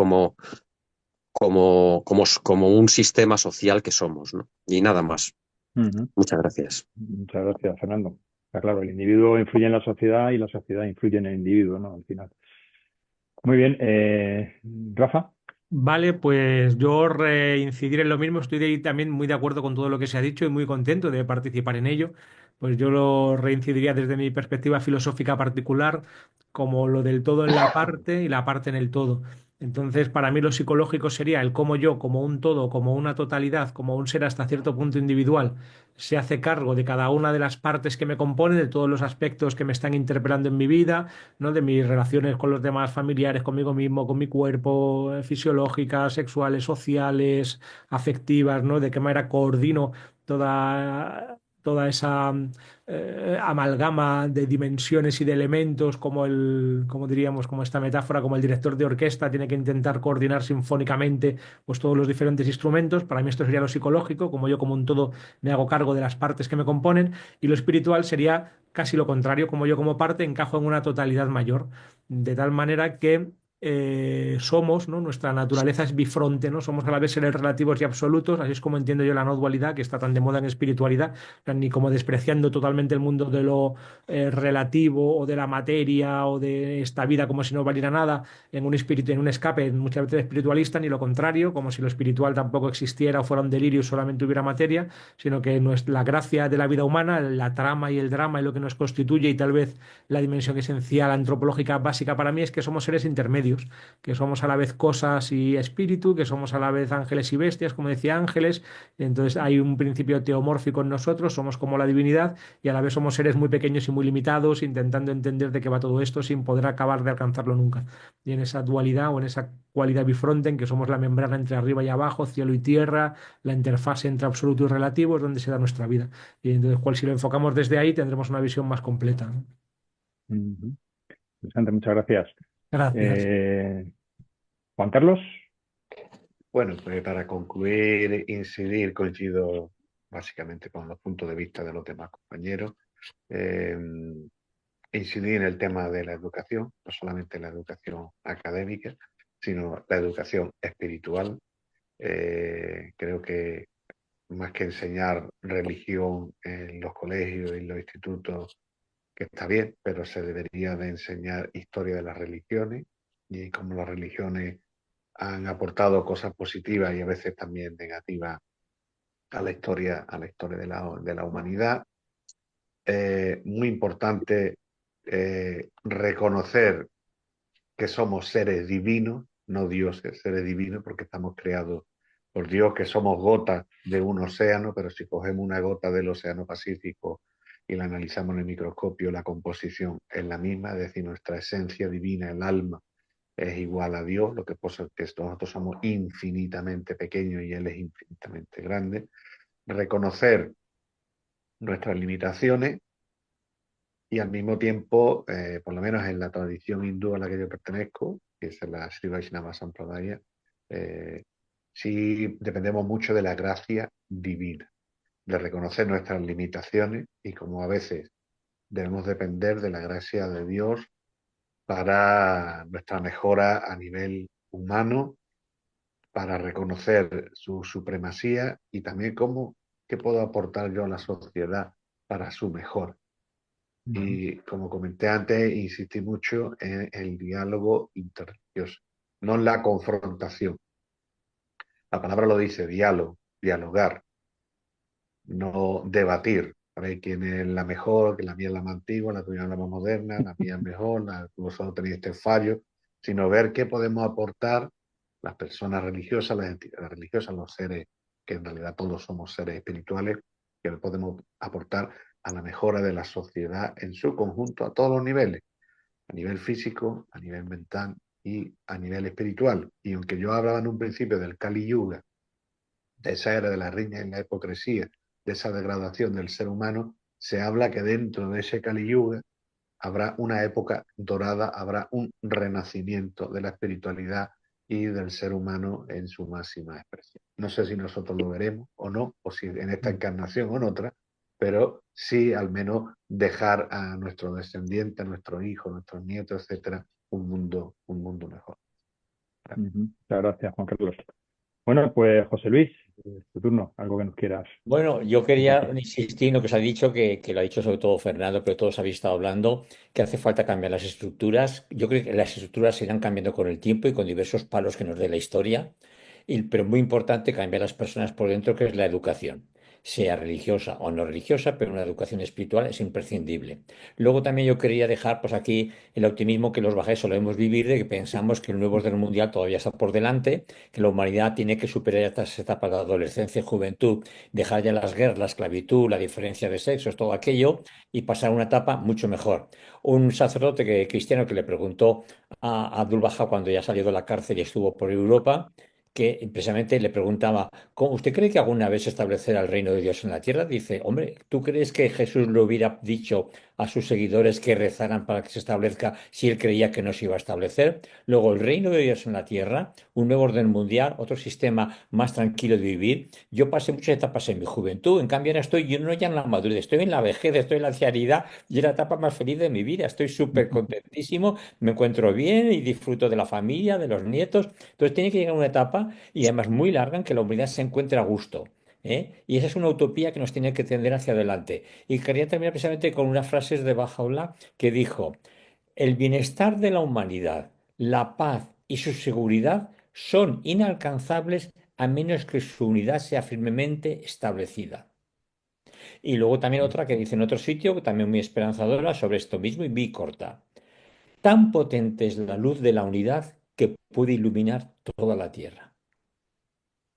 un sistema social que somos, ¿no? Y nada más. Ujú. Muchas gracias. Muchas gracias, Fernando. Está claro, el individuo influye en la sociedad y la sociedad influye en el individuo, ¿no? Al final. Muy bien. Rafa. Vale, pues yo reincidir en lo mismo, también muy de acuerdo con todo lo que se ha dicho y muy contento de participar en ello. Pues yo lo reincidiría desde mi perspectiva filosófica particular como lo del todo en la parte y la parte en el todo. Entonces, para mí lo psicológico sería el cómo yo, como un todo, como una totalidad, como un ser hasta cierto punto individual, se hace cargo de cada una de las partes que me componen, de todos los aspectos que me están interpelando en mi vida, ¿no? De mis relaciones con los demás familiares, conmigo mismo, con mi cuerpo, fisiológicas, sexuales, sociales, afectivas, ¿no? De qué manera coordino toda esa amalgama de dimensiones y de elementos, como diríamos, como esta metáfora, como el director de orquesta tiene que intentar coordinar sinfónicamente pues todos los diferentes instrumentos. Para mí esto sería lo psicológico, como yo como un todo me hago cargo de las partes que me componen, y lo espiritual sería casi lo contrario, como yo como parte encajo en una totalidad mayor, de tal manera que somos, ¿no? Nuestra naturaleza es bifronte, ¿no? Somos a la vez seres relativos y absolutos, así es como entiendo yo la no dualidad, que está tan de moda en espiritualidad, ni como despreciando totalmente el mundo de lo relativo o de la materia o de esta vida como si no valiera nada en un espíritu, en un escape muchas veces espiritualista, ni lo contrario, como si lo espiritual tampoco existiera o fuera un delirio y solamente hubiera materia, sino que la gracia de la vida humana, la trama y el drama y lo que nos constituye y tal vez la dimensión esencial antropológica básica para mí es que somos seres intermedios, que somos a la vez cosas y espíritu, que somos a la vez ángeles y bestias, como decía Ángeles. Entonces hay un principio teomórfico en nosotros, somos como la divinidad y a la vez somos seres muy pequeños y muy limitados, intentando entender de qué va todo esto sin poder acabar de alcanzarlo nunca. Y en esa dualidad o en esa cualidad bifronte en que somos la membrana entre arriba y abajo, cielo y tierra, la interfase entre absoluto y relativo es donde se da nuestra vida. Y entonces, si lo enfocamos desde ahí, tendremos una visión más completa, ¿no? Ujú. Interesante, muchas gracias. Gracias. Eh, Juan Carlos. Bueno, pues para concluir, incidir, coincido básicamente con los puntos de vista de los demás compañeros. Eh, Incidir en el tema de la educación, no solamente la educación académica, sino la educación espiritual. Creo que más que enseñar religión en los colegios y en los institutos, que está bien, pero se debería de enseñar historia de las religiones y cómo las religiones han aportado cosas positivas y a veces también negativas a la historia de la humanidad. Muy importante reconocer que somos seres divinos, no dioses, seres divinos, porque estamos creados por Dios, que somos gotas de un océano, pero si cogemos una gota del océano Pacífico y la analizamos en el microscopio, la composición es la misma, es decir, nuestra esencia divina, el alma, es igual a Dios, lo que pasa es que nosotros somos infinitamente pequeños y Él es infinitamente grande. Reconocer nuestras limitaciones y al mismo tiempo, por lo menos en la tradición hindú a la que yo pertenezco, que es la Sri Vaishnava Sampradaya, sí dependemos mucho de la gracia divina, de reconocer nuestras limitaciones y como a veces debemos depender de la gracia de Dios para nuestra mejora a nivel humano, para reconocer su supremacía y también cómo, qué puedo aportar yo a la sociedad para su mejora. Y como comenté antes, insistí mucho en el diálogo interreligioso, no en la confrontación. La palabra lo dice, diálogo, dialogar, no debatir. Para ver quién es la mejor, que la mía es la más antigua, la tuya es la más moderna, la mía es mejor, vosotros tenéis este fallo, sino ver qué podemos aportar las personas religiosas, las entidades religiosas, los seres, que en realidad todos somos seres espirituales, que podemos aportar a la mejora de la sociedad en su conjunto, a todos los niveles, a nivel físico, a nivel mental y a nivel espiritual. Y aunque yo hablaba en un principio del Kali Yuga, de esa era de la riña y la hipocresía, de esa degradación del ser humano, se habla que dentro de ese Kali Yuga habrá una época dorada, habrá un renacimiento de la espiritualidad y del ser humano en su máxima expresión. No sé si nosotros lo veremos o no, o si en esta encarnación o en otra, pero sí al menos dejar a nuestros descendientes, a nuestros hijos, a nuestros nietos, etcétera, un mundo mejor. Muchas gracias, Juan Carlos. Bueno, pues José Luis, es tu turno, algo que nos quieras Bueno, yo quería compartir. insistir en lo que os ha dicho, que lo ha dicho sobre todo Fernando, pero todos habéis estado hablando, que hace falta cambiar las estructuras. Yo creo que las estructuras se irán cambiando con el tiempo y con diversos palos que nos dé la historia, pero muy importante cambiar las personas por dentro, que es la educación, sea religiosa o no religiosa, pero una educación espiritual es imprescindible. Luego también yo quería dejar pues aquí el optimismo que los bajes solemos vivir, de que pensamos que el nuevo orden mundial todavía está por delante, que la humanidad tiene que superar estas etapas de adolescencia y juventud, dejar ya las guerras, la esclavitud, la diferencia de sexos, todo aquello, y pasar a una etapa mucho mejor. Un sacerdote cristiano que le preguntó a Abdul Baha cuando ya salió de la cárcel y estuvo por Europa, que precisamente le preguntaba, ¿usted cree que alguna vez se establecerá el reino de Dios en la tierra? Dice, hombre, ¿tú crees que Jesús le hubiera dicho a sus seguidores que rezaran para que se establezca si él creía que no se iba a establecer? Luego, el reino de Dios en la tierra, un nuevo orden mundial, otro sistema más tranquilo de vivir. Yo pasé muchas etapas en mi juventud, en cambio ahora estoy, yo no ya en la madurez, estoy en la vejez, estoy en la ancianidad y es la etapa más feliz de mi vida. Estoy súper contentísimo, me encuentro bien y disfruto de la familia, de los nietos. Entonces tiene que llegar una etapa y además muy larga en que la humanidad se encuentre a gusto. Y esa es una utopía que nos tiene que tender hacia adelante. Y quería terminar precisamente con unas frases de Bajaola que dijo, el bienestar de la humanidad, la paz y su seguridad son inalcanzables a menos que su unidad sea firmemente establecida. Y luego también otra que dice en otro sitio, también muy esperanzadora, sobre esto mismo y muy corta. Tan potente es la luz de la unidad que puede iluminar toda la tierra.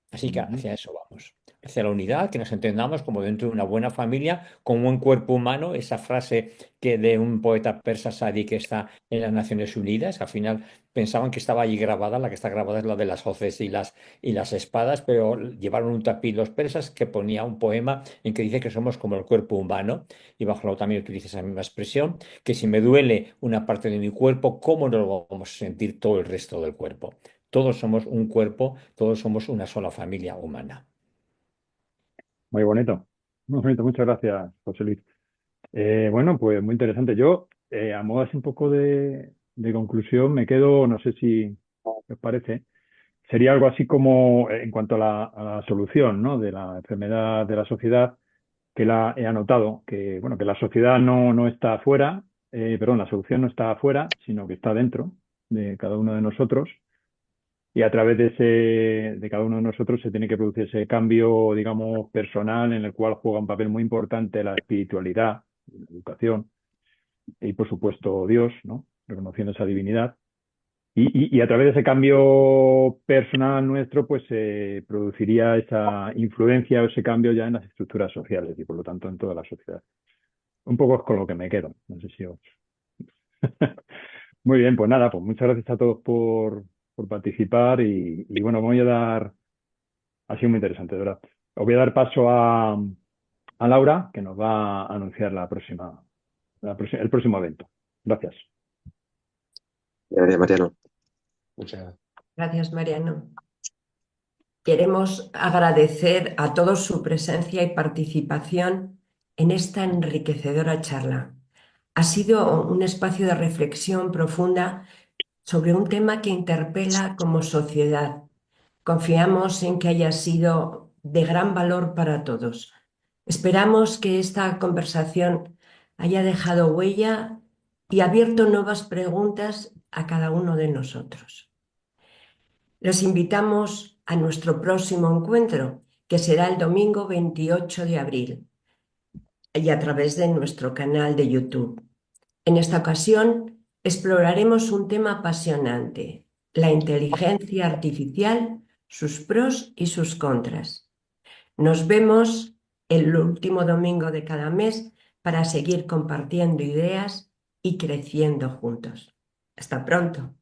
Así que Ujú. hacia eso vamos, hacia la unidad, que nos entendamos como dentro de una buena familia, como un cuerpo humano, esa frase que de un poeta persa Sadi que está en las Naciones Unidas, al final pensaban que estaba allí grabada, la que está grabada es la de las hoces y las espadas, pero llevaron un tapiz los persas que ponía un poema en que dice que somos como el cuerpo humano, y bajo también utiliza esa misma expresión, que si me duele una parte de mi cuerpo, ¿cómo no lo vamos a sentir todo el resto del cuerpo? Todos somos un cuerpo, todos somos una sola familia humana. Muy bonito, muy bonito, muchas gracias, José Luis. Bueno, pues muy interesante. Yo, a modo así un poco de conclusión, me quedo, no sé si ¿qué os parece? Sería algo así como, en cuanto a la solución, ¿no? De la enfermedad de la sociedad, que la he anotado, que, bueno, que la sociedad no está afuera, perdón, la solución no está afuera, sino que está dentro de cada uno de nosotros. Y a través de cada uno de nosotros se tiene que producir ese cambio, digamos, personal, en el cual juega un papel muy importante la espiritualidad, la educación y, por supuesto, Dios, ¿no? Reconociendo esa divinidad. Y a través de ese cambio personal nuestro, pues se produciría esa influencia o ese cambio ya en las estructuras sociales y, por lo tanto, en toda la sociedad. Un poco es con lo que me quedo. No sé si os... Muy bien, pues nada, pues muchas gracias a todos por participar y bueno, voy a dar... Ha sido muy interesante, de verdad. Os voy a dar paso a Laura, que nos va a anunciar el próximo evento. Gracias. Gracias, Mariano. Muchas gracias. Gracias, Mariano. Queremos agradecer a todos su presencia y participación en esta enriquecedora charla. Ha sido un espacio de reflexión profunda sobre un tema que interpela como sociedad. Confiamos en que haya sido de gran valor para todos. Esperamos que esta conversación haya dejado huella y abierto nuevas preguntas a cada uno de nosotros. Los invitamos a nuestro próximo encuentro, que será el domingo 28 de abril y a través de nuestro canal de YouTube. En esta ocasión exploraremos un tema apasionante: la inteligencia artificial, sus pros y sus contras. Nos vemos el último domingo de cada mes para seguir compartiendo ideas y creciendo juntos. Hasta pronto.